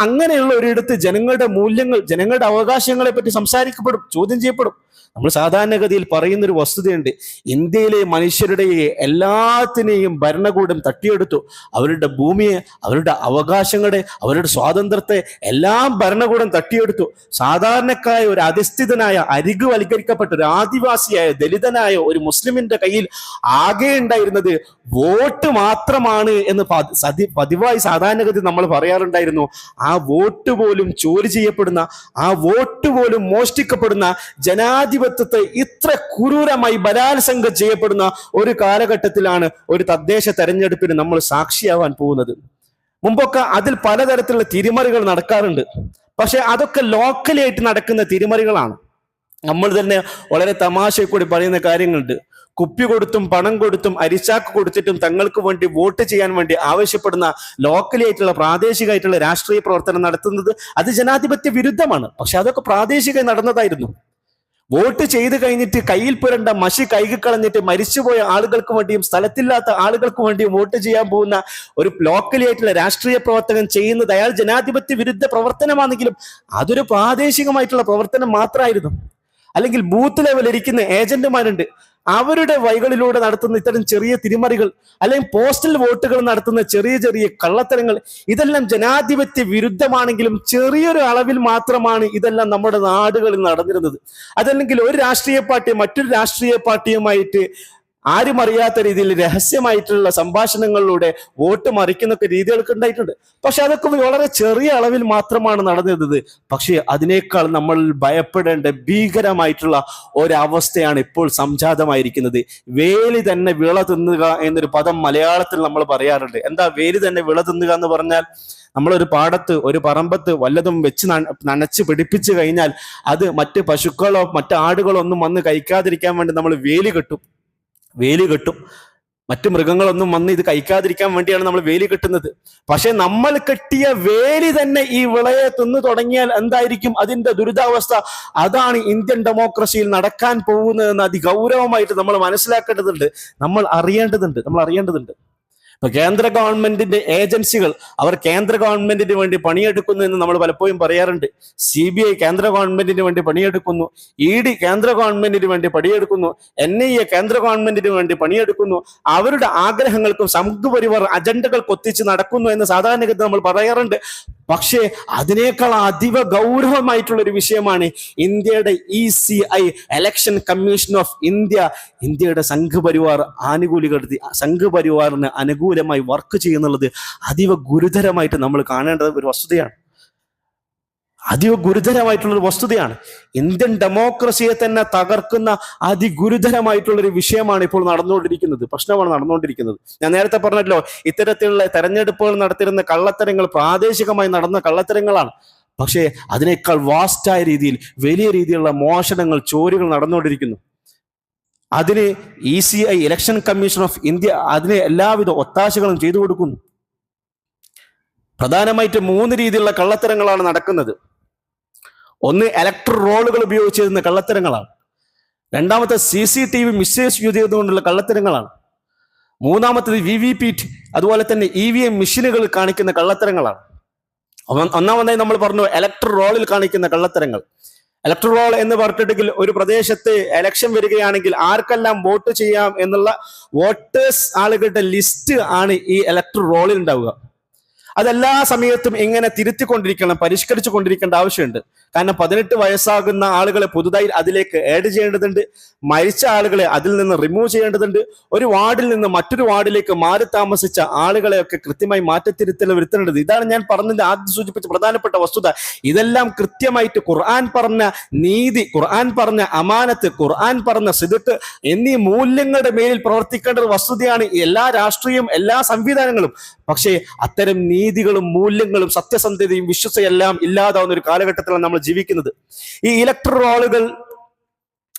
അങ്ങനെയുള്ള ഒരിടത്ത് ജനങ്ങളുടെ മൂല്യങ്ങൾ, ജനങ്ങളുടെ അവകാശങ്ങളെ പറ്റി സംസാരിക്കപ്പെടും, ചോദ്യം ചെയ്യപ്പെടും. നമ്മൾ സാധാരണഗതിയിൽ പറയുന്നൊരു വസ്തുതയുണ്ട്, ഇന്ത്യയിലെ മനുഷ്യരുടെ എല്ലാത്തിനെയും ഭരണകൂടം തട്ടിയെടുത്തു. അവരുടെ ഭൂമിയെ, അവരുടെ അവകാശങ്ങളെ, അവരുടെ സ്വാതന്ത്ര്യത്തെ എല്ലാം ഭരണകൂടം തട്ടിയെടുത്തു. സാധാരണക്കായ ഒരു അധിഷ്ഠിതനായ, അരികുവൽക്കരിക്കപ്പെട്ട ഒരു ആദിവാസിയായ, ദലിതനായ ഒരു മുസ്ലിമിന്റെ കയ്യിൽ ആകെ ഉണ്ടായിരുന്നത് വോട്ട് മാത്രമാണ് എന്ന് പതിവായി സാധാരണഗതി നമ്മൾ പറയാറുണ്ടായിരുന്നു. ആ വോട്ട് പോലും ചോരി ചെയ്യപ്പെടുന്ന, ആ വോട്ട് പോലും മോഷ്ടിക്കപ്പെടുന്ന, ജനാധിപത്യത്തെ ഇത്ര ക്രൂരമായി ബലാത്സംഗം ചെയ്യപ്പെടുന്ന ഒരു കാലഘട്ടത്തിലാണ് ഒരു തദ്ദേശ തെരഞ്ഞെടുപ്പിന് നമ്മൾ സാക്ഷിയാവാൻ പോകുന്നത്. മുമ്പൊക്കെ അതിൽ പലതരത്തിലുള്ള തിരിമറികൾ നടക്കാറുണ്ട്. പക്ഷെ അതൊക്കെ ലോക്കലായിട്ട് നടക്കുന്ന തിരിമറികളാണ്. നമ്മൾ തന്നെ വളരെ തമാശയിൽ കൂടി പറയുന്ന കാര്യങ്ങളുണ്ട്. കുപ്പി കൊടുത്തും പണം കൊടുത്തും അരിച്ചാക്ക് കൊടുത്തിട്ടും തങ്ങൾക്ക് വേണ്ടി വോട്ട് ചെയ്യാൻ വേണ്ടി ആവശ്യപ്പെടുന്ന ലോക്കലായിട്ടുള്ള, പ്രാദേശികമായിട്ടുള്ള രാഷ്ട്രീയ പ്രവർത്തനം നടത്തുന്നത് അത് ജനാധിപത്യ വിരുദ്ധമാണ്. പക്ഷെ അതൊക്കെ പ്രാദേശികമായി നടന്നതായിരുന്നു. വോട്ട് ചെയ്ത് കഴിഞ്ഞിട്ട് കയ്യിൽ പുരണ്ട മഷി കൈകൾ കളഞ്ഞിട്ട് മരിച്ചുപോയ ആളുകൾക്ക് വേണ്ടിയും സ്ഥലത്തില്ലാത്ത ആളുകൾക്ക് വേണ്ടിയും വോട്ട് ചെയ്യാൻ പോകുന്ന ഒരു ലോക്കലായിട്ടുള്ള രാഷ്ട്രീയ പ്രവർത്തകൻ ചെയ്യുന്നത് അയാൾ ജനാധിപത്യ വിരുദ്ധ പ്രവർത്തനമാണെങ്കിലും അതൊരു പ്രാദേശികമായിട്ടുള്ള പ്രവർത്തനം മാത്രമായിരുന്നു. അല്ലെങ്കിൽ ബൂത്ത് ലെവലിൽ ഇരിക്കുന്ന ഏജന്റുമാരുണ്ട്, അവരുടെ വഴികളിലൂടെ നടത്തുന്ന ഇത്തരം ചെറിയ തിരിമറികൾ, അല്ലെങ്കിൽ പോസ്റ്റൽ വോട്ടുകൾ നടത്തുന്ന ചെറിയ ചെറിയ കള്ളത്തരങ്ങൾ, ഇതെല്ലാം ജനാധിപത്യ വിരുദ്ധമാണെങ്കിലും ചെറിയൊരു അളവിൽ മാത്രമാണ് ഇതെല്ലാം നമ്മുടെ നാടുകളിൽ നടന്നിരുന്നത്. അതല്ലെങ്കിൽ ഒരു രാഷ്ട്രീയ പാർട്ടി മറ്റൊരു രാഷ്ട്രീയ പാർട്ടിയുമായിട്ട് ആരും അറിയാത്ത രീതിയിൽ രഹസ്യമായിട്ടുള്ള സംഭാഷണങ്ങളിലൂടെ വോട്ട് മറിക്കുന്നൊക്കെ രീതികളൊക്കെ ഉണ്ടായിട്ടുണ്ട്. പക്ഷെ അതൊക്കെ വളരെ ചെറിയ അളവിൽ മാത്രമാണ് നടന്നിരുന്നത്. പക്ഷെ അതിനേക്കാൾ നമ്മൾ ഭയപ്പെടേണ്ട ഭീകരമായിട്ടുള്ള ഒരവസ്ഥയാണ് ഇപ്പോൾ സംജാതമായിരിക്കുന്നത്. വേലി തന്നെ വിള തിന്നുക എന്നൊരു പദം മലയാളത്തിൽ നമ്മൾ പറയാറുണ്ട്. എന്താ വേലി തന്നെ വിള തിന്നുക എന്ന് പറഞ്ഞാൽ? നമ്മളൊരു പാടത്ത്, ഒരു പറമ്പത്ത് വല്ലതും വെച്ച് നനച്ച് പിടിപ്പിച്ചു കഴിഞ്ഞാൽ അത് മറ്റ് പശുക്കളോ മറ്റ് ആടുകളോ ഒന്നും വന്ന് കഴിക്കാതിരിക്കാൻ വേണ്ടി നമ്മൾ വേലി കെട്ടും. മറ്റു മൃഗങ്ങളൊന്നും വന്ന് ഇത് കഴിക്കാതിരിക്കാൻ വേണ്ടിയാണ് നമ്മൾ വേലി കെട്ടുന്നത്. പക്ഷെ നമ്മൾ കെട്ടിയ വേലി തന്നെ ഈ വിളയെ തിന്നു തുടങ്ങിയാൽ എന്തായിരിക്കും അതിന്റെ ദുരിതാവസ്ഥ? അതാണ് ഇന്ത്യൻ ഡെമോക്രസിയിൽ നടക്കാൻ പോകുന്നതെന്ന് അതിഗൗരവമായിട്ട് നമ്മൾ മനസ്സിലാക്കേണ്ടതുണ്ട്, നമ്മൾ അറിയേണ്ടതുണ്ട്. ഇപ്പൊ കേന്ദ്ര ഗവൺമെന്റിന്റെ ഏജൻസികൾ അവർ കേന്ദ്ര ഗവൺമെന്റിന് വേണ്ടി പണിയെടുക്കുന്നു എന്ന് നമ്മൾ പലപ്പോഴും പറയാറുണ്ട്. CBI കേന്ദ്ര ഗവൺമെന്റിന് വേണ്ടി പണിയെടുക്കുന്നു, ED കേന്ദ്ര ഗവൺമെന്റിന് വേണ്ടി പണിയെടുക്കുന്നു, NIA കേന്ദ്ര ഗവൺമെന്റിന് വേണ്ടി പണിയെടുക്കുന്നു. അവരുടെ ആഗ്രഹങ്ങൾക്കും സംഘപരിവാർ അജണ്ടകൾക്ക് ഒത്തിച്ച് നടക്കുന്നു എന്ന് സാധാരണഗതി നമ്മൾ പറയാറുണ്ട്. പക്ഷേ അതിനേക്കാൾ അതീവ ഗൗരവമായിട്ടുള്ള ഒരു വിഷയമാണ് ഇന്ത്യയുടെ ECI ഇലക്ഷൻ കമ്മീഷൻ ഓഫ് ഇന്ത്യയുടെ സംഘപരിവാറിന് അനുകൂലമായി വർക്ക് ചെയ്യുന്നുള്ളത് അതീവ ഗുരുതരമായിട്ട് നമ്മൾ കാണേണ്ട ഒരു വസ്തുതയാണ്. ഇന്ത്യൻ ഡെമോക്രസിയെ തന്നെ തകർക്കുന്ന അതിഗുരുതരമായിട്ടുള്ളൊരു വിഷയമാണ് ഇപ്പോൾ പ്രശ്നമാണ് നടന്നുകൊണ്ടിരിക്കുന്നത്. ഞാൻ നേരത്തെ പറഞ്ഞല്ലോ, ഇത്തരത്തിലുള്ള തെരഞ്ഞെടുപ്പുകൾ നടത്തിയിരുന്ന കള്ളത്തരങ്ങൾ പ്രാദേശികമായി നടന്ന കള്ളത്തരങ്ങളാണ്. പക്ഷേ അതിനേക്കാൾ വാസ്റ്റായ രീതിയിൽ വലിയ രീതിയിലുള്ള മോഷണങ്ങൾ, ചോരുകൾ നടന്നുകൊണ്ടിരിക്കുന്നു. അതിന് ECI election commission of India അതിന് എല്ലാവിധ ഒത്താശകളും ചെയ്തു കൊടുക്കുന്നു. പ്രധാനമായിട്ട് 3 രീതിയിലുള്ള കള്ളത്തരങ്ങളാണ് നടക്കുന്നത്. ഒന്ന്, ഇലക്ട്രൽ റോളുകൾ ഉപയോഗിച്ചിരുന്ന കള്ളത്തരങ്ങളാണ്. രണ്ടാമത്തെ CCTV മിസ്യൂസ് ചെയ്തുകൊണ്ടുള്ള കള്ളത്തരങ്ങളാണ്. മൂന്നാമത്തത് VVPAT അതുപോലെ തന്നെ EVM മെഷീനുകൾ കാണിക്കുന്ന കള്ളത്തരങ്ങളാണ്. ഒന്നാമതായി നമ്മൾ പറഞ്ഞു ഇലക്ട്രൽ റോളിൽ കാണിക്കുന്ന കള്ളത്തരങ്ങൾ. ഇലക്ട്രൽ റോൾ എന്ന് പറഞ്ഞിട്ടുണ്ടെങ്കിൽ ഒരു പ്രദേശത്ത് ഇലക്ഷൻ വരികയാണെങ്കിൽ ആർക്കെല്ലാം വോട്ട് ചെയ്യാം എന്നുള്ള വോട്ടേഴ്സ് ആളുകളുടെ ലിസ്റ്റ് ആണ് ഈ ഇലക്ട്രൽ റോളിൽ ഉണ്ടാവുക. അതെല്ലാ സമയത്തും ഇങ്ങനെ തിരുത്തിക്കൊണ്ടിരിക്കണം, പരിഷ്കരിച്ചു കൊണ്ടിരിക്കേണ്ട ആവശ്യമുണ്ട്. കാരണം 18 വയസ്സാകുന്ന ആളുകളെ പുതുതായി അതിലേക്ക് ആഡ് ചെയ്യേണ്ടതുണ്ട്, മരിച്ച ആളുകളെ അതിൽ നിന്ന് റിമൂവ് ചെയ്യേണ്ടതുണ്ട്, ഒരു വാർഡിൽ നിന്ന് മറ്റൊരു വാർഡിലേക്ക് മാറി താമസിച്ച ആളുകളെയൊക്കെ കൃത്യമായി മാറ്റത്തിരുത്തൽ വരുത്തേണ്ടത്. ഇതാണ് ഞാൻ പറഞ്ഞത് ആദ്യം സൂചിപ്പിച്ച പ്രധാനപ്പെട്ട വസ്തുത. ഇതെല്ലാം കൃത്യമായിട്ട് ഖുർആൻ പറഞ്ഞ നീതി, ഖുർആൻ പറഞ്ഞ അമാനത്ത്, ഖുർആൻ പറഞ്ഞ സിദ്ഖ് എന്നീ മൂല്യങ്ങളുടെ മേലിൽ പ്രവർത്തിക്കേണ്ട ഒരു വസ്തുതയാണ് എല്ലാ രാഷ്ട്രീയവും എല്ലാ സംവിധാനങ്ങളും. പക്ഷേ അത്തരം നീതികളും മൂല്യങ്ങളും സത്യസന്ധതയും വിശ്വസയെല്ലാം ഇല്ലാതാവുന്ന ഒരു കാലഘട്ടത്തിലാണ് നമ്മൾ ജീവിക്കുന്നത്. ഈ ഇലക്ട്രൽ റോളുകൾ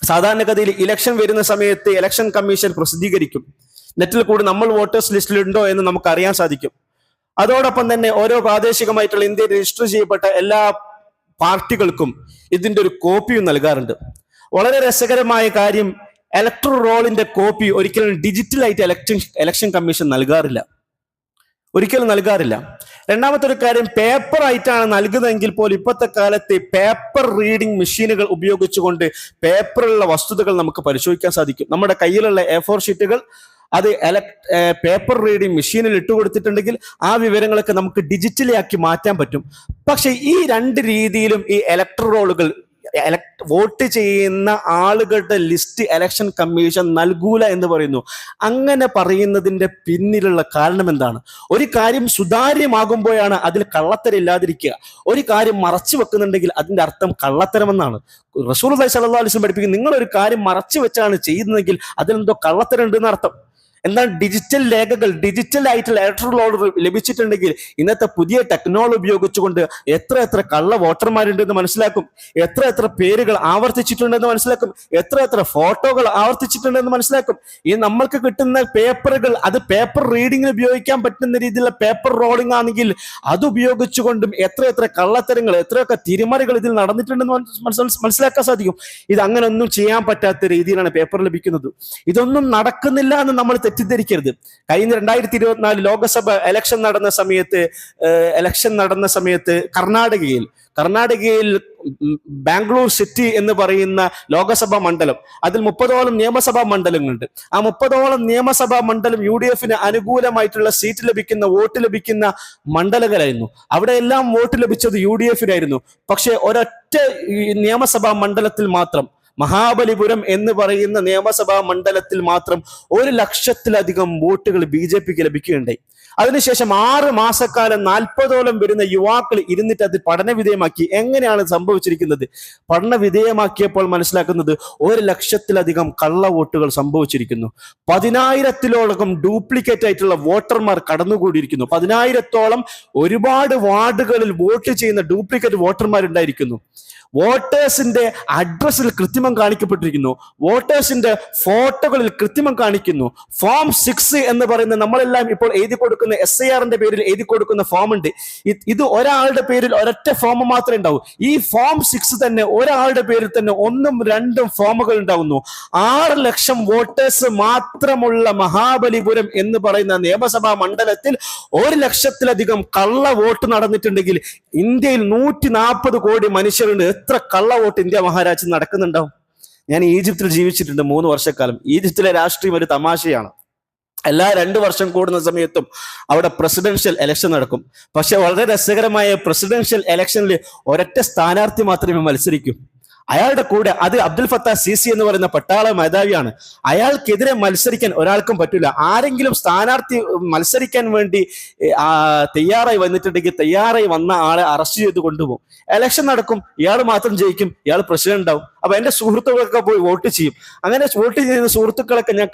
സാധാരണഗതിയിൽ ഇലക്ഷൻ വരുന്ന സമയത്ത് ഇലക്ഷൻ കമ്മീഷൻ പ്രസിദ്ധീകരിക്കും. നെറ്റിൽ കൂടി നമ്മൾ വോട്ടേഴ്സ് ലിസ്റ്റിലുണ്ടോ എന്ന് നമുക്ക് അറിയാൻ സാധിക്കും. അതോടൊപ്പം തന്നെ ഓരോ പ്രാദേശികമായിട്ടുള്ള ഇന്ത്യയിൽ രജിസ്റ്റർ ചെയ്യപ്പെട്ട എല്ലാ പാർട്ടികൾക്കും ഇതിന്റെ ഒരു കോപ്പിയും നൽകാറുണ്ട്. വളരെ രസകരമായ കാര്യം, ഇലക്ട്രൽ റോളിന്റെ കോപ്പി ഒരിക്കലും ഡിജിറ്റലായിട്ട് ഇലക്ഷൻ കമ്മീഷൻ നൽകാറില്ല. രണ്ടാമത്തെ ഒരു കാര്യം, പേപ്പർ ആയിട്ടാണ് നൽകുന്നതെങ്കിൽ പോലും ഇപ്പോഴത്തെ കാലത്ത് പേപ്പർ റീഡിംഗ് മെഷീനുകൾ ഉപയോഗിച്ചുകൊണ്ട് പേപ്പറിലുള്ള വസ്തുതകൾ നമുക്ക് പരിശോധിക്കാൻ സാധിക്കും. നമ്മുടെ കയ്യിലുള്ള A4 ഷീറ്റുകൾ അത് പേപ്പർ റീഡിംഗ് മെഷീനിൽ ഇട്ടുകൊടുത്തിട്ടുണ്ടെങ്കിൽ ആ വിവരങ്ങളൊക്കെ നമുക്ക് ഡിജിറ്റലി ആക്കി മാറ്റാൻ പറ്റും. പക്ഷെ ഈ 2 രീതിയിലും ഈ ഇലക്ട്രൽ റോളുകൾ വോട്ട് ചെയ്യുന്ന ആളുകളുടെ ലിസ്റ്റ് ഇലക്ഷൻ കമ്മീഷൻ നൽകൂല എന്ന് പറയുന്നു. അങ്ങനെ പറയുന്നതിന്റെ പിന്നിലുള്ള കാരണം എന്താണ്? ഒരു കാര്യം സുതാര്യമാകുമ്പോഴാണ് അതിൽ കള്ളത്തരമില്ലാതിരിക്കുക. ഒരു കാര്യം മറച്ചു വെക്കുന്നുണ്ടെങ്കിൽ അതിന്റെ അർത്ഥം കള്ളത്തരമെന്നാണ്. റസൂലുള്ളാഹി സ്വല്ലല്ലാഹു അലൈഹി വസല്ലം പഠിപ്പിക്കുന്നത്, നിങ്ങൾ ഒരു കാര്യം മറച്ചു വെച്ചാണ് ചെയ്യുന്നതെങ്കിൽ അതിലെന്തോ കള്ളത്തരം ഉണ്ടെന്ന് അർത്ഥം. എന്നാൽ ഡിജിറ്റൽ രേഖകൾ, ഡിജിറ്റൽ ആയിട്ടുള്ള ഇലക്ട്രൽ റോൾ ലഭിച്ചിട്ടുണ്ടെങ്കിൽ ഇന്നത്തെ പുതിയ ടെക്നോളജി ഉപയോഗിച്ചുകൊണ്ട് എത്ര കള്ള വോട്ടർമാരുണ്ടെന്ന് മനസ്സിലാക്കും, എത്ര പേരുകൾ ആവർത്തിച്ചിട്ടുണ്ടെന്ന് മനസ്സിലാക്കും, എത്ര ഫോട്ടോകൾ ആവർത്തിച്ചിട്ടുണ്ടെന്ന് മനസ്സിലാക്കും. ഈ നമ്മൾക്ക് കിട്ടുന്ന പേപ്പറുകൾ അത് പേപ്പർ റീഡിങ്ങിന് ഉപയോഗിക്കാൻ പറ്റുന്ന രീതിയിലുള്ള പേപ്പർ റോളിംഗ് ആണെങ്കിൽ അത് ഉപയോഗിച്ചുകൊണ്ടും എത്ര കള്ളത്തരങ്ങൾ, എത്രയൊക്കെ തിരിമറികൾ ഇതിൽ നടന്നിട്ടുണ്ടെന്ന് മനസ്സിലാക്കാൻ സാധിക്കും. ഇത് അങ്ങനെ ഒന്നും ചെയ്യാൻ പറ്റാത്ത രീതിയിലാണ് പേപ്പർ ലഭിക്കുന്നത്. ഇതൊന്നും നടക്കുന്നില്ല എന്ന് നമ്മൾ തെറ്റിദ്ധരിക്കരുത്. കഴിഞ്ഞ 2024 ലോകസഭ ഇലക്ഷൻ നടന്ന സമയത്ത് കർണാടകയിൽ ബാംഗ്ലൂർ സിറ്റി എന്ന് പറയുന്ന ലോകസഭാ മണ്ഡലം, അതിൽ 30ഓളം നിയമസഭാ മണ്ഡലങ്ങളുണ്ട്. ആ 30ഓളം നിയമസഭാ മണ്ഡലം UDFന് അനുകൂലമായിട്ടുള്ള സീറ്റ് ലഭിക്കുന്ന, വോട്ട് ലഭിക്കുന്ന മണ്ഡലങ്ങളായിരുന്നു. അവിടെ എല്ലാം വോട്ട് ലഭിച്ചത് UDFനായിരുന്നു. പക്ഷെ ഒരൊറ്റ നിയമസഭാ മണ്ഡലത്തിൽ മാത്രം, മഹാബലിപുരം എന്ന് പറയുന്ന നിയമസഭാ മണ്ഡലത്തിൽ മാത്രം 1,00,000-ലധികം വോട്ടുകൾ BJPക്ക് ലഭിക്കുകയുണ്ടായി. അതിനുശേഷം 6 മാസക്കാലം 40ഓളം വരുന്ന യുവാക്കൾ ഇരുന്നിട്ട് അത് പഠനവിധേയമാക്കി. എങ്ങനെയാണ് സംഭവിച്ചിരിക്കുന്നത്? പഠനവിധേയമാക്കിയപ്പോൾ മനസ്സിലാക്കുന്നത് 1,00,000-ലധികം കള്ള വോട്ടുകൾ സംഭവിച്ചിരിക്കുന്നു. 10,000-ഓളം ഡ്യൂപ്ലിക്കേറ്റ് ആയിട്ടുള്ള വോട്ടർമാർ കടന്നുകൂടിയിരിക്കുന്നു. 10,000-ഓളം ഒരുപാട് വാർഡുകളിൽ വോട്ട് ചെയ്യുന്ന ഡ്യൂപ്ലിക്കേറ്റ് വോട്ടർമാരുണ്ടായിരിക്കുന്നു. വോട്ടേഴ്സിന്റെ അഡ്രസ്സിൽ കൃത്രിമം കാണിക്കപ്പെട്ടിരിക്കുന്നു, വോട്ടേഴ്സിന്റെ ഫോട്ടോകളിൽ കൃത്രിമം കാണിക്കുന്നു. ഫോം 6 എന്ന് പറയുന്ന നമ്മളെല്ലാം ഇപ്പോൾ എഴുതി കൊടുക്കുന്ന SIRന്റെ പേരിൽ എഴുതി കൊടുക്കുന്ന ഫോം ഉണ്ട്. ഇത് ഒരാളുടെ പേരിൽ ഒരൊറ്റ ഫോം മാത്രമേ ഉണ്ടാവൂ. ഈ ഫോം 6 തന്നെ ഒരാളുടെ പേരിൽ തന്നെ 1ഉം 2ഉം ഫോമുകൾ ഉണ്ടാവുന്നു. 6 ലക്ഷം വോട്ടേഴ്സ് മാത്രമുള്ള മഹാബലിപുരം എന്ന് പറയുന്ന നിയമസഭാ മണ്ഡലത്തിൽ 1 ലക്ഷത്തിലധികം കള്ള വോട്ട് നടന്നിട്ടുണ്ടെങ്കിൽ ഇന്ത്യയിൽ 140 കോടി മനുഷ്യരുണ്ട്. എത്ര കള്ള വോട്ട് ഇന്ത്യ മഹാരാജ്യത്ത് നടക്കുന്നുണ്ടാവും? ഞാൻ ഈജിപ്തിൽ ജീവിച്ചിട്ടുണ്ട് 3 വർഷക്കാലം. ഈജിപ്തിലെ രാഷ്ട്രീയം ഒരു തമാശയാണ്. എല്ലാ 2 വർഷം കൂടുന്ന സമയത്തും അവിടെ പ്രസിഡൻഷ്യൽ ഇലക്ഷൻ നടക്കും. പക്ഷെ വളരെ രസകരമായ പ്രസിഡൻഷ്യൽ ഇലക്ഷനിൽ ഒരൊറ്റ സ്ഥാനാർത്ഥി മാത്രമേ മത്സരിക്കൂ. അയാളുടെ കൂടെ അത് അബ്ദുൽ ഫത്താഹ് സിസി എന്ന് പറയുന്ന പട്ടാള മേധാവിയാണ്. അയാൾക്കെതിരെ മത്സരിക്കാൻ ഒരാൾക്കും പറ്റില്ല. ആരെങ്കിലും സ്ഥാനാർത്ഥി മത്സരിക്കാൻ വേണ്ടി തയ്യാറായി വന്നിട്ടുണ്ടെങ്കിൽ തയ്യാറായി വന്ന ആളെ അറസ്റ്റ് ചെയ്ത് കൊണ്ടുപോകും. ഇലക്ഷൻ നടക്കും, ഇയാൾ മാത്രം ജയിക്കും, ഇയാൾ പ്രസിഡന്റ് ഉണ്ടാവും. അപ്പൊ എന്റെ സുഹൃത്തുക്കളൊക്കെ പോയി വോട്ട് ചെയ്യും. അങ്ങനെ വോട്ട് ചെയ്യുന്ന സുഹൃത്തുക്കളൊക്കെ ഞാൻ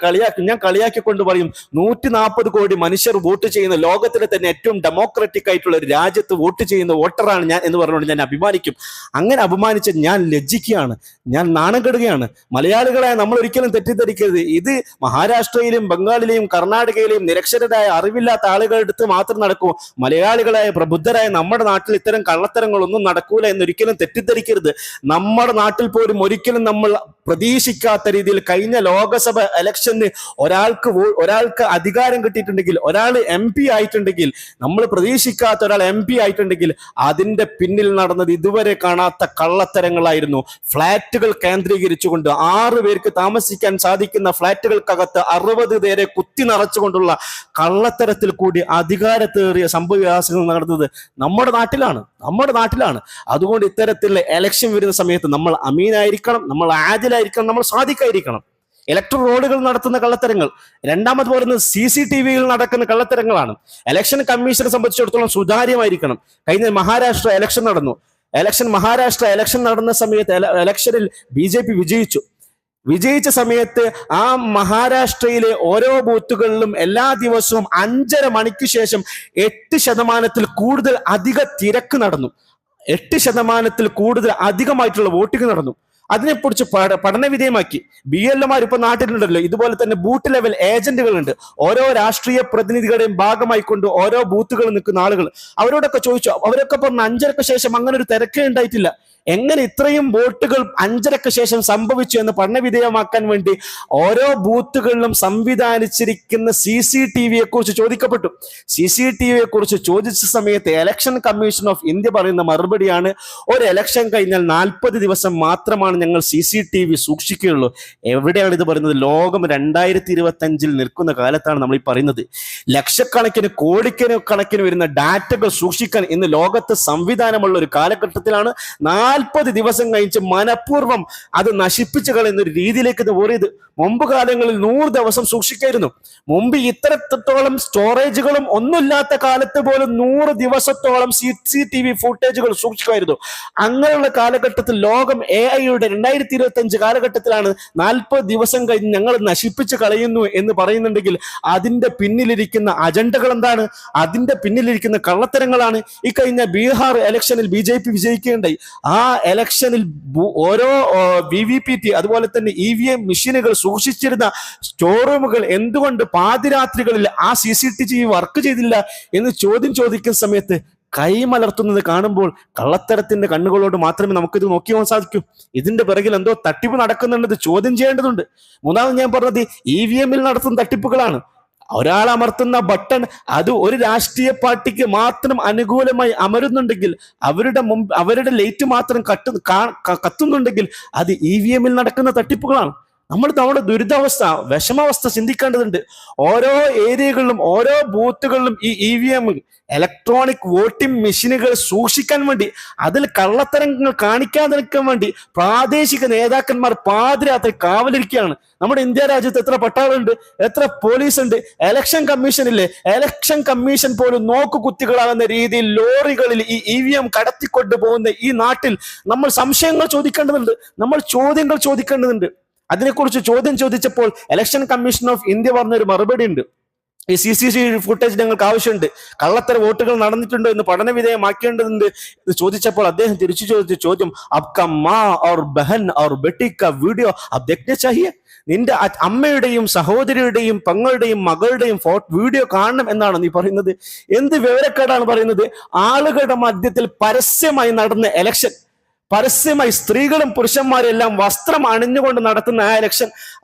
കളിയാക്കിക്കൊണ്ട് പറയും, 140 കോടി മനുഷ്യർ വോട്ട് ചെയ്യുന്ന ലോകത്തിലെ തന്നെ ഏറ്റവും ഡെമോക്രാറ്റിക് ആയിട്ടുള്ള ഒരു രാജ്യത്ത് വോട്ട് ചെയ്യുന്ന വോട്ടറാണ് ഞാൻ എന്ന് പറഞ്ഞുകൊണ്ട് ഞാൻ അഭിമാനിക്കും. അങ്ങനെ അഭിമാനിച്ച് ഞാൻ ലജ്ജിക്കുകയാണ്, ഞാൻ നാണം കെടുകയാണ്. മലയാളികളായ നമ്മൾ ഒരിക്കലും തെറ്റിദ്ധരിക്കരുത്. ഇത് മഹാരാഷ്ട്രയിലും ബംഗാളിലെയും കർണാടകയിലെയും നിരക്ഷരരായ അറിവില്ലാത്ത ആളുകളുടെ അടുത്ത് മാത്രം നടക്കൂ. മലയാളികളായ പ്രബുദ്ധരായ നമ്മുടെ നാട്ടിൽ ഇത്തരം കള്ളത്തരങ്ങളൊന്നും നടക്കൂല എന്നൊരിക്കലും തെറ്റിദ്ധരിക്കരുത്. നമ്മുടെ നാട്ടിൽ പോലും ഒരിക്കലും നമ്മൾ പ്രതീക്ഷിക്കാത്ത രീതിയിൽ കഴിഞ്ഞ ലോകസഭ ഇലക്ഷന് ഒരാൾക്ക് അധികാരം കിട്ടിയിട്ടുണ്ടെങ്കിൽ, ഒരാൾ MP ആയിട്ടുണ്ടെങ്കിൽ, നമ്മൾ പ്രതീക്ഷിക്കാത്ത ഒരാൾ MP ആയിട്ടുണ്ടെങ്കിൽ അതിന്റെ പിന്നിൽ നടന്നത് ഇതുവരെ കാണാത്ത കള്ളത്തരങ്ങളായിരുന്നു. ഫ്ളാറ്റുകൾ കേന്ദ്രീകരിച്ചുകൊണ്ട് 6 പേർക്ക് താമസിക്കാൻ സാധിക്കുന്ന ഫ്ളാറ്റുകൾക്കകത്ത് 60 പേരെ കുത്തി നിറച്ചുകൊണ്ടുള്ള കള്ളത്തരത്തിൽ കൂടി അധികാരത്തേറിയ സംഭവവികാസങ്ങൾ നടന്നത് നമ്മുടെ നാട്ടിലാണ്. അതുകൊണ്ട് ഇത്തരത്തിലുള്ള ഇലക്ഷൻ വരുന്ന സമയത്ത് നമ്മൾ അമീനായിരിക്കണം, നമ്മൾ ആദിലായിരിക്കണം, നമ്മൾ സാദിഖായിരിക്കണം. ഇലക്ട്രൽ റോഡുകൾ നടത്തുന്ന കള്ളത്തരങ്ങൾ, രണ്ടാമത് പറയുന്നത് CCTVയിൽ നടക്കുന്ന കള്ളത്തരങ്ങളാണ്. ഇലക്ഷൻ കമ്മീഷനെ സംബന്ധിച്ചിടത്തോളം സുതാര്യമായിരിക്കണം. കഴിഞ്ഞ മഹാരാഷ്ട്ര ഇലക്ഷൻ നടന്നു. മഹാരാഷ്ട്ര ഇലക്ഷൻ നടന്ന സമയത്ത് ഇലക്ഷനിൽ BJP വിജയിച്ച സമയത്ത് ആ മഹാരാഷ്ട്രയിലെ ഓരോ ബൂത്തുകളിലും എല്ലാ ദിവസവും 5:30 മണിക്ക് ശേഷം 8% കൂടുതൽ അധിക തിരക്ക് നടന്നു. 8% കൂടുതൽ അധികമായിട്ടുള്ള വോട്ടിംഗ് നടന്നു. അതിനെക്കുറിച്ച് പഠന വിധേയമാക്കി. BLOമാർ ഇപ്പൊ നാട്ടിലുണ്ടല്ലോ, ഇതുപോലെ തന്നെ ബൂത്ത് ലെവൽ ഏജന്റുകളുണ്ട്. ഓരോ രാഷ്ട്രീയ പ്രതിനിധികളുടെയും ഭാഗമായിക്കൊണ്ട് ഓരോ ബൂത്തുകളിൽ നിൽക്കുന്ന ആളുകൾ, അവരോടൊക്കെ ചോദിച്ചു. അവരൊക്കെ പറഞ്ഞു 5:30 ശേഷം അങ്ങനെ ഒരു തിരക്കേ ഉണ്ടായിട്ടില്ല. എങ്ങനെ ഇത്രയും വോട്ടുകൾ 5:30 ശേഷം സംഭവിച്ചു എന്ന് പഠനവിധേയമാക്കാൻ വേണ്ടി ഓരോ ബൂത്തുകളിലും സംവിധാനിച്ചിരിക്കുന്ന CCTVയെ കുറിച്ച് ചോദിക്കപ്പെട്ടു. CCTVയെ കുറിച്ച് ചോദിച്ച സമയത്ത് ഇലക്ഷൻ കമ്മീഷൻ ഓഫ് ഇന്ത്യ പറയുന്ന മറുപടിയാണ്, ഒരു ഇലക്ഷൻ കഴിഞ്ഞാൽ 40 ദിവസം മാത്രമാണ് ഞങ്ങൾ CCTV സൂക്ഷിക്കുകയുള്ളൂ. എവിടെയാണ് ഇത് പറയുന്നത്? ലോകം 2025 നിൽക്കുന്ന കാലത്താണ് നമ്മൾ ഈ പറയുന്നത്. ലക്ഷക്കണക്കിന് കോടിക്കണക്കിന് വരുന്ന ഡാറ്റകൾ സൂക്ഷിക്കാൻ ഇന്ന് ലോകത്ത് സംവിധാനമുള്ള ഒരു കാലഘട്ടത്തിലാണ് 40 ദിവസം കഴിച്ച് മനഃപൂർവ്വം അത് നശിപ്പിച്ചു കളയുന്ന ഒരു രീതിയിലേക്ക് ഇത് പോയത്. മുമ്പ് കാലങ്ങളിൽ 100 ദിവസം സൂക്ഷിക്കായിരുന്നു. മുമ്പ് ഇത്തരത്തോളം സ്റ്റോറേജുകളും ഒന്നുമില്ലാത്ത കാലത്ത് പോലും 100 ദിവസത്തോളം CCTV ഫുട്ടേജുകൾ സൂക്ഷിക്കുമായിരുന്നു. അങ്ങനെയുള്ള കാലഘട്ടത്തിൽ ലോകം AI-യുടെ 2025 കാലഘട്ടത്തിലാണ് 40 ദിവസം കഴിഞ്ഞ് ഞങ്ങൾ നശിപ്പിച്ച് കളയുന്നു എന്ന് പറയുന്നുണ്ടെങ്കിൽ അതിന്റെ പിന്നിലിരിക്കുന്ന അജണ്ടകൾ എന്താണ്? അതിന്റെ പിന്നിലിരിക്കുന്ന കള്ളത്തരങ്ങളാണ്. ഈ കഴിഞ്ഞ ബീഹാർ ഇലക്ഷനിൽ BJP വിജയിക്കുകയുണ്ടായി. ആ ഇലക്ഷനിൽ ഓരോ VVPT അതുപോലെ തന്നെ EVM മെഷീനുകൾ സൂക്ഷിച്ചിരുന്ന സ്റ്റോർ റൂമുകൾ എന്തുകൊണ്ട് പാതിരാത്രികളിൽ ആ CCTV വർക്ക് ചെയ്തില്ല എന്ന് ചോദിക്കുന്ന സമയത്ത് കൈമലർത്തുന്നത് കാണുമ്പോൾ കള്ളത്തരത്തിന്റെ കണ്ണുകളോട് മാത്രമേ നമുക്കിത് നോക്കി പോകാൻ സാധിക്കൂ. ഇതിന്റെ പിറകിൽ എന്തോ തട്ടിപ്പ് നടക്കുന്നുണ്ട്, ചോദ്യം ചെയ്യേണ്ടതുണ്ട്. മൂന്നാമത് ഞാൻ പറഞ്ഞത് EVMൽ നടത്തുന്ന തട്ടിപ്പുകളാണ്. ഒരാൾ അമർത്തുന്ന ബട്ടൺ അത് ഒരു രാഷ്ട്രീയ പാർട്ടിക്ക് മാത്രം അനുകൂലമായി അമരുന്നുണ്ടെങ്കിൽ, അവരുടെ ലൈറ്റ് മാത്രം കത്തുന്നുണ്ടെങ്കിൽ അത് EVMൽ നടക്കുന്ന തട്ടിപ്പുകളാണ്. നമ്മുടെ ദുരിതാവസ്ഥ, വിഷമാവസ്ഥ ചിന്തിക്കേണ്ടതുണ്ട്. ഓരോ ഏരിയകളിലും ഓരോ ബൂത്തുകളിലും ഈ EVM ഇലക്ട്രോണിക് വോട്ടിംഗ് മെഷീനുകൾ സൂക്ഷിക്കാൻ വേണ്ടി, അതിൽ കള്ളത്തരങ്ങൾ കാണിക്കാതിരിക്കാൻ വേണ്ടി പ്രാദേശിക നേതാക്കന്മാർ പാതിരാത്രി കാവലിരിക്കുകയാണ്. നമ്മുടെ ഇന്ത്യ രാജ്യത്ത് എത്ര പട്ടാളുണ്ട്, എത്ര പോലീസ് ഉണ്ട്, ഇലക്ഷൻ കമ്മീഷനില്ലേ? ഇലക്ഷൻ കമ്മീഷൻ പോലും നോക്കുകുത്തികളാകുന്ന രീതിയിൽ ലോറികളിൽ ഈ EVM കടത്തിക്കൊണ്ടു പോകുന്ന ഈ നാട്ടിൽ നമ്മൾ സംശയങ്ങൾ ചോദിക്കേണ്ടതുണ്ട്, നമ്മൾ ചോദ്യങ്ങൾ ചോദിക്കേണ്ടതുണ്ട്. അതിനെക്കുറിച്ച് ചോദ്യം ചോദിച്ചപ്പോൾ ഇലക്ഷൻ കമ്മീഷൻ ഓഫ് ഇന്ത്യ പറഞ്ഞൊരു മറുപടി ഉണ്ട്. ഈ CCTV ഫുട്ടേജ് ഞങ്ങൾക്ക് ആവശ്യമുണ്ട്, കള്ളത്തര വോട്ടുകൾ നടന്നിട്ടുണ്ടോ എന്ന് പഠന വിധേയമാക്കേണ്ടതുണ്ട് എന്ന് ചോദിച്ചപ്പോൾ അദ്ദേഹം തിരിച്ചു ചോദിച്ച ചോദ്യം, അബ്ക മാ ഔർ ബഹൻ ഔർ ബെട്ടി കാ വീഡിയോ അബ് ദേഖ്നെ ചാഹിയേ, നിന്റെ അമ്മയുടെയും സഹോദരിയുടെയും പെങ്ങളുടെയും മകളുടെയും വീഡിയോ കാണണം എന്നാണ് നീ പറയുന്നത്? എന്ത് വിവരക്കേടാണ് പറയുന്നത്? ആളുകളുടെ മധ്യത്തിൽ പരസ്യമായി നടന്ന എലക്ഷൻ, പരസ്യമായി സ്ത്രീകളും പുരുഷന്മാരും എല്ലാം വസ്ത്രം അണിഞ്ഞുകൊണ്ട് നടത്തുന്ന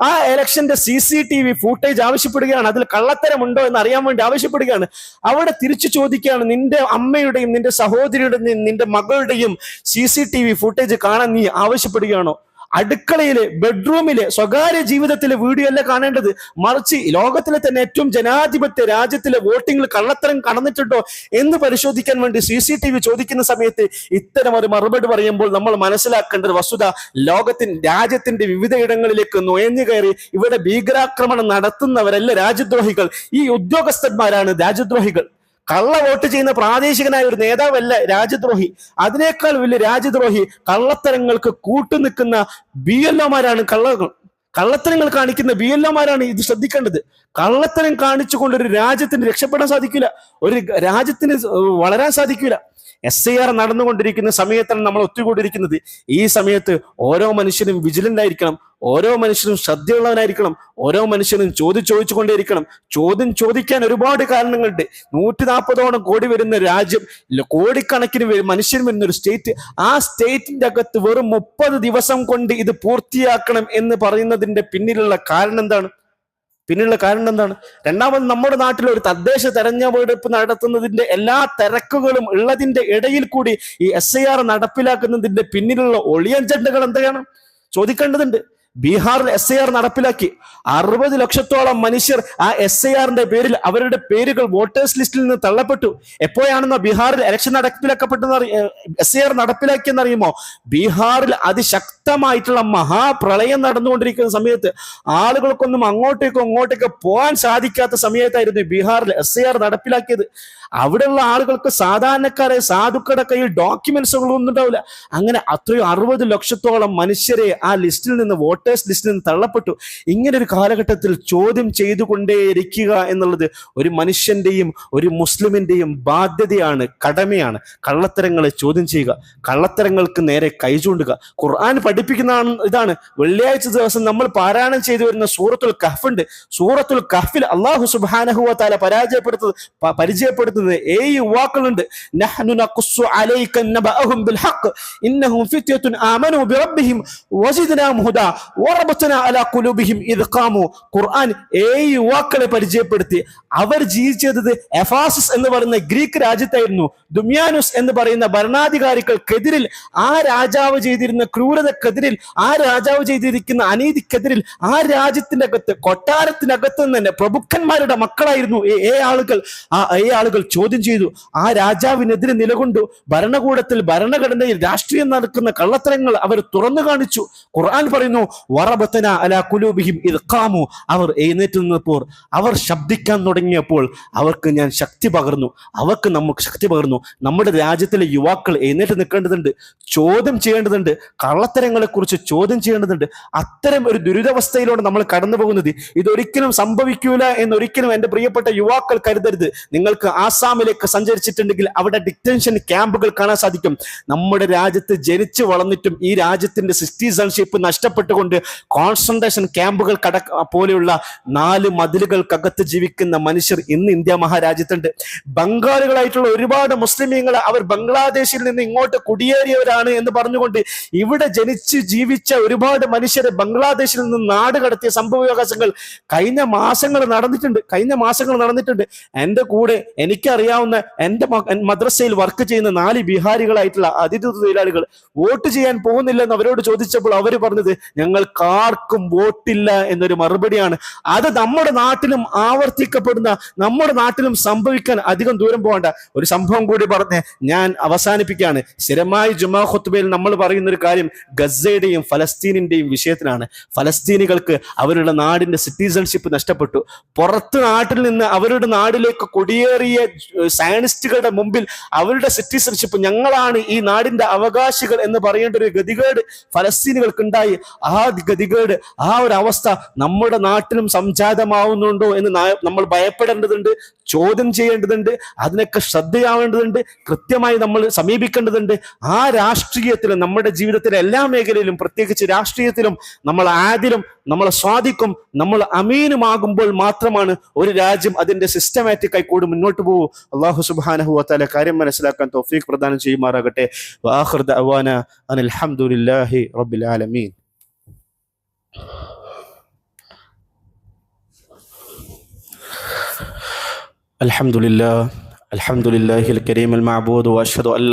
ആ എലക്ഷന്റെ CCTV ഫുട്ടേജ് ആവശ്യപ്പെടുകയാണ്. അതിൽ കള്ളത്തരമുണ്ടോ എന്ന് അറിയാൻ വേണ്ടി ആവശ്യപ്പെടുകയാണ്. അവിടെ തിരിച്ചു ചോദിക്കുകയാണ്, നിന്റെ അമ്മയുടെയും നിന്റെ സഹോദരിയുടെയും നിന്റെ മകളുടെയും CCTV ഫുട്ടേജ് കാണാൻ നീ ആവശ്യപ്പെടുകയാണോ? അടുക്കളയിലെ, ബെഡ്റൂമിലെ, സ്വകാര്യ ജീവിതത്തിലെ വീഡിയോ അല്ല കാണേണ്ടത്, മറിച്ച് ലോകത്തിലെ തന്നെ ഏറ്റവും ജനാധിപത്യ രാജ്യത്തിലെ വോട്ടിങ്ങിൽ കള്ളത്തരം കടന്നിട്ടുണ്ടോ എന്ന് പരിശോധിക്കാൻ വേണ്ടി CCTV ചോദിക്കുന്ന സമയത്ത് ഇത്തരം ഒരു മറുപടി പറയുമ്പോൾ നമ്മൾ മനസ്സിലാക്കേണ്ട ഒരു വസ്തുത, രാജ്യത്തിന്റെ വിവിധ ഇടങ്ങളിലേക്ക് നുഴഞ്ഞു കയറി ഇവിടെ ഭീകരാക്രമണം നടത്തുന്നവരല്ല രാജ്യദ്രോഹികൾ, ഈ ഉദ്യോഗസ്ഥന്മാരാണ് രാജ്യദ്രോഹികൾ. കള്ള വോട്ട് ചെയ്യുന്ന പ്രാദേശികനായ ഒരു നേതാവല്ല രാജ്യദ്രോഹി. അതിനേക്കാൾ വലിയ രാജ്യദ്രോഹി കള്ളത്തരങ്ങൾക്ക് കൂട്ടുനിൽക്കുന്ന BLOമാരാണ്. കള്ളത്തരങ്ങൾ കാണിക്കുന്ന BLOമാരാണ് ഇത് ശ്രദ്ധിക്കേണ്ടത്. കള്ളത്തരം കാണിച്ചുകൊണ്ട് ഒരു രാജ്യത്തിന് രക്ഷപ്പെടാൻ സാധിക്കില്ല, ഒരു രാജ്യത്തിന് വളരാൻ സാധിക്കില്ല. SIR നടന്നുകൊണ്ടിരിക്കുന്ന സമയത്താണ് നമ്മൾ ഒത്തുകൂടിയിരിക്കുന്നത്. ഈ സമയത്ത് ഓരോ മനുഷ്യനും വിജിലന്റ് ആയിരിക്കണം, ഓരോ മനുഷ്യനും ശ്രദ്ധയുള്ളവനായിരിക്കണം, ഓരോ മനുഷ്യനും ചോദിച്ചുകൊണ്ടേയിരിക്കണം. ചോദ്യം ചോദിക്കാൻ ഒരുപാട് കാരണങ്ങളുണ്ട്. 140ഓളം കോടി വരുന്ന രാജ്യം, കോടിക്കണക്കിന് മനുഷ്യർ വരുന്ന ഒരു സ്റ്റേറ്റ്, ആ സ്റ്റേറ്റിന്റെ അകത്ത് വെറും 30 ദിവസം കൊണ്ട് ഇത് പൂർത്തിയാക്കണം എന്ന് പറയുന്നതിന്റെ പിന്നിലുള്ള കാരണം എന്താണ്? രണ്ടാമത്, നമ്മുടെ നാട്ടിൽ ഒരു തദ്ദേശ തെരഞ്ഞെടുപ്പ് നടത്തുന്നതിന്റെ എല്ലാ തിരക്കുകളും ഉള്ളതിന്റെ ഇടയിൽ കൂടി ഈ SIR നടപ്പിലാക്കുന്നതിന്റെ പിന്നിലുള്ള ഒളിയജണ്ടകൾ എന്തൊക്കെയാണ് ചോദിക്കേണ്ടതുണ്ട്. ബീഹാറിൽ SIR നടപ്പിലാക്കി. 60 ലക്ഷത്തോളം മനുഷ്യർ ആ SIRന്റെ പേരിൽ അവരുടെ പേരുകൾ വോട്ടേഴ്സ് ലിസ്റ്റിൽ നിന്ന് തള്ളപ്പെട്ടു. എപ്പോഴാണെന്നോ ബീഹാറിൽ ഇലക്ഷൻ SIR നടപ്പിലാക്കിയെന്നറിയുമോ? ബീഹാറിൽ അതിശക്തമായിട്ടുള്ള മഹാപ്രളയം നടന്നുകൊണ്ടിരിക്കുന്ന സമയത്ത്, ആളുകൾക്കൊന്നും അങ്ങോട്ടേക്കോ പോകാൻ സാധിക്കാത്ത സമയത്തായിരുന്നു ബീഹാറിൽ SIR നടപ്പിലാക്കിയത്. അവിടെയുള്ള ആളുകൾക്ക്, സാധാരണക്കാരെ, സാധുക്കളുടെ കയ്യിൽ ഡോക്യുമെന്റ്സുകളൊന്നും ഉണ്ടാവില്ല. അങ്ങനെ അത്രയും 60 ലക്ഷത്തോളം മനുഷ്യരെ ആ ലിസ്റ്റിൽ നിന്ന്, വോട്ടേഴ്സ് ലിസ്റ്റിൽ നിന്ന് തള്ളപ്പെട്ടു. ഇങ്ങനെ ഒരു കാലഘട്ടത്തിൽ ചോദ്യം ചെയ്തുകൊണ്ടേയിരിക്കുക എന്നുള്ളത് ഒരു മനുഷ്യന്റെയും ഒരു മുസ്ലിമിന്റെയും ബാധ്യതയാണ്, കടമയാണ്. കള്ളത്തരങ്ങളെ ചോദ്യം ചെയ്യുക, കള്ളത്തരങ്ങൾക്ക് നേരെ കൈ ചൂണ്ടുക. ഖുർആൻ പഠിപ്പിക്കുന്ന ഇതാണ്. വെള്ളിയാഴ്ച ദിവസം നമ്മൾ പാരായണം ചെയ്തു വരുന്ന സൂറത്തുൽ കഹ്ഫ് ഉണ്ട്. സൂറത്തുൽ കഹ്ഫിൽ അല്ലാഹു സുബ്ഹാനഹു വ തആല പരിചയപ്പെടുത്തുന്നത് 7 യുവാക്കളുണ്ട്. നഹ്നു നഖുസ്സു അലൈക നബഅഹും ബിൽ ഹഖ് ഇന്നഹും ഫിത്യത്തുൻ ആമനു ബിറബ്ബിഹിം വസിദ്നാഹും ഹുദാ വറബത്നാ അലാ ഖുലൂബിഹിം ഇദ് ഖാമു. ഖുർആൻ 7 യുവാക്കളെ പരിചയപ്പെടുത്തി. അവർ ജീവിച്ചത് എഫാസസ് എന്ന് പറയുന്ന ഗ്രീക്ക് രാജ്യത്തായിരുന്നു. ദുമ്യാനുസ് എന്ന് പറയുന്ന ഭരണാധികാരികൾക്കെതിരിൽ, ആ രാജാവ് ചെയ്തിരുന്ന ക്രൂരതക്കെതിരിൽ, ആ രാജാവ് ചെയ്തിരിക്കുന്ന അനീതിക്കെതിരിൽ, ആ രാജ്യത്തിന്റെ അകത്ത്, കൊട്ടാരത്തിനകത്ത് തന്നെ പ്രഭുക്കന്മാരുടെ മക്കളായിരുന്നു ആളുകൾ ചോദ്യം ചെയ്തു. ആ രാജാവിനെതിരെ നിലകൊണ്ടു. ഭരണകൂടത്തിൽ, ഭരണഘടനയിൽ, രാഷ്ട്രീയം നടക്കുന്ന കള്ളത്തരങ്ങൾ അവർ തുറന്നു കാണിച്ചു. ഖുർആൻ പറയുന്നു, വറബത്നാ അലാ ഖുലൂബിഹിം ഇദ് ഖാമു. അവർ എഴുന്നേറ്റ് നിന്നപ്പോൾ, അവർ ശബ്ദിക്കാൻ തുടങ്ങിയപ്പോൾ അവർക്ക് ഞാൻ ശക്തി പകർന്നു, നമുക്ക് ശക്തി പകർന്നു. നമ്മുടെ രാജ്യത്തിലെ യുവാക്കൾ എഴുന്നേറ്റ് നിൽക്കേണ്ടതുണ്ട്, ചോദ്യം ചെയ്യേണ്ടതുണ്ട്, കള്ളത്തരങ്ങളെ കുറിച്ച് ചോദ്യം ചെയ്യേണ്ടതുണ്ട്. അത്തരം ഒരു ദുരിതാവസ്ഥയിലൂടെ നമ്മൾ കടന്നു പോകുന്നത്. ഇതൊരിക്കലും സംഭവിക്കൂല എന്നൊരിക്കലും എൻ്റെ പ്രിയപ്പെട്ട യുവാക്കൾ കരുതരുത്. നിങ്ങൾക്ക് ആസാമിലേക്ക് സഞ്ചരിച്ചിട്ടുണ്ടെങ്കിൽ അവിടെ ഡിറ്റൻഷൻ ക്യാമ്പുകൾ കാണാൻ സാധിക്കും. നമ്മുടെ രാജ്യത്ത് ജനിച്ചു വളർന്നിട്ടും ഈ രാജ്യത്തിന്റെ സിറ്റിസൺഷിപ്പ് നഷ്ടപ്പെട്ടുകൊണ്ട് കോൺസെൻട്രേഷൻ ക്യാമ്പുകൾ പോലെയുള്ള 4 മതിലുകൾക്കകത്ത് ജീവിക്കുന്ന മനുഷ്യർ ഇന്ന് ഇന്ത്യ മഹാരാജ്യത്തുണ്ട്. ബംഗാളികളായിട്ടുള്ള ഒരുപാട് മുസ്ലിമീങ്ങൾ, അവർ ബംഗ്ലാദേശിൽ നിന്ന് ഇങ്ങോട്ട് കുടിയേറിയവരാണ് എന്ന് പറഞ്ഞുകൊണ്ട് ഇവിടെ ജനിച്ച് ജീവിച്ച ഒരുപാട് മനുഷ്യരെ ബംഗ്ലാദേശിൽ നിന്ന് നാട് കടത്തിയ സംഭവവികാസങ്ങൾ കഴിഞ്ഞ മാസങ്ങൾ നടന്നിട്ടുണ്ട്. എൻ്റെ കൂടെ എനിക്കറിയാവുന്ന എൻ്റെ മദ്രസയിൽ വർക്ക് ചെയ്യുന്ന 4 ബീഹാരികളായിട്ടുള്ള അതിഥി തൊഴിലാളികൾ വോട്ട് ചെയ്യാൻ പോകുന്നില്ലെന്ന് അവരോട് ചോദിച്ചപ്പോൾ അവർ പറഞ്ഞത്, ഞങ്ങൾക്കാർക്കും വോട്ടില്ല എന്നൊരു മറുപടിയാണ്. അത് നമ്മുടെ നാട്ടിലും ആവർത്തിക്കപ്പെടുന്ന, നമ്മുടെ നാട്ടിലും സംഭവിക്കാൻ അധികം ദൂരം പോകേണ്ട ഒരു സംഭവം കൂടി പറഞ്ഞ് ഞാൻ അവസാനിപ്പിക്കുകയാണ്. സ്ഥിരമായി ജുമാ ഖുത്ബയിൽ നമ്മൾ പറയുന്ന ഒരു കാര്യം ഗസയുടെയും ഫലസ്തീനിന്റെയും വിഷയത്തിലാണ്. ഫലസ്തീനികൾക്ക് അവരുടെ നാടിന്റെ സിറ്റിസൺഷിപ്പ് നഷ്ടപ്പെട്ടു. പുറത്ത് നാട്ടിൽ നിന്ന് അവരുടെ നാടിലേക്ക് കുടിയേറിയ സയനിസ്റ്റുകളുടെ മുമ്പിൽ അവരുടെ സിറ്റിസൺഷിപ്പ്, ഞങ്ങളാണ് ഈ നാടിന്റെ അവകാശികൾ എന്ന് പറയേണ്ട ഒരു ഗതികേട് ഫലസ്തീനികൾക്ക് ഉണ്ടായി. ആ ഗതികേട്, ആ ഒരു അവസ്ഥ നമ്മുടെ നാട്ടിലും സംജാതമാവുന്നുണ്ടോ എന്ന് നമ്മൾ ഭയപ്പെടേണ്ടതുണ്ട്, ചോദ്യം ചെയ്യേണ്ടതുണ്ട്, അതിനൊക്കെ ശ്രദ്ധയാവേണ്ടതുണ്ട്, കൃത്യമായി നമ്മൾ സമീപിക്കേണ്ടതുണ്ട്. ആ രാഷ്ട്രീയത്തിലും നമ്മുടെ ജീവിതത്തിലെ എല്ലാ മേഖലയിലും, പ്രത്യേകിച്ച് രാഷ്ട്രീയത്തിലും നമ്മൾ ആദിലും നമ്മളെ സ്വാധിക്കും, നമ്മൾ അമീനുമാകുമ്പോൾ മാത്രമാണ് ഒരു രാജ്യം അതിന്റെ സിസ്റ്റമാറ്റിക് ആയി കൂടി മുന്നോട്ട് പോകും. അല്ലാഹു സുബ്ഹാനഹു വ തആല കാര്യം മനസ്സിലാക്കാൻ തൗഫീഖ് പ്രദാനം ചെയ്യുമാറാകട്ടെ. വആഖിറു ദഅവാന അനിൽ ഹംദുലില്ലാഹി റബ്ബിൽ ആലമീൻ. الحمد لله الحمد لله الكريم المعبود وأشهد أن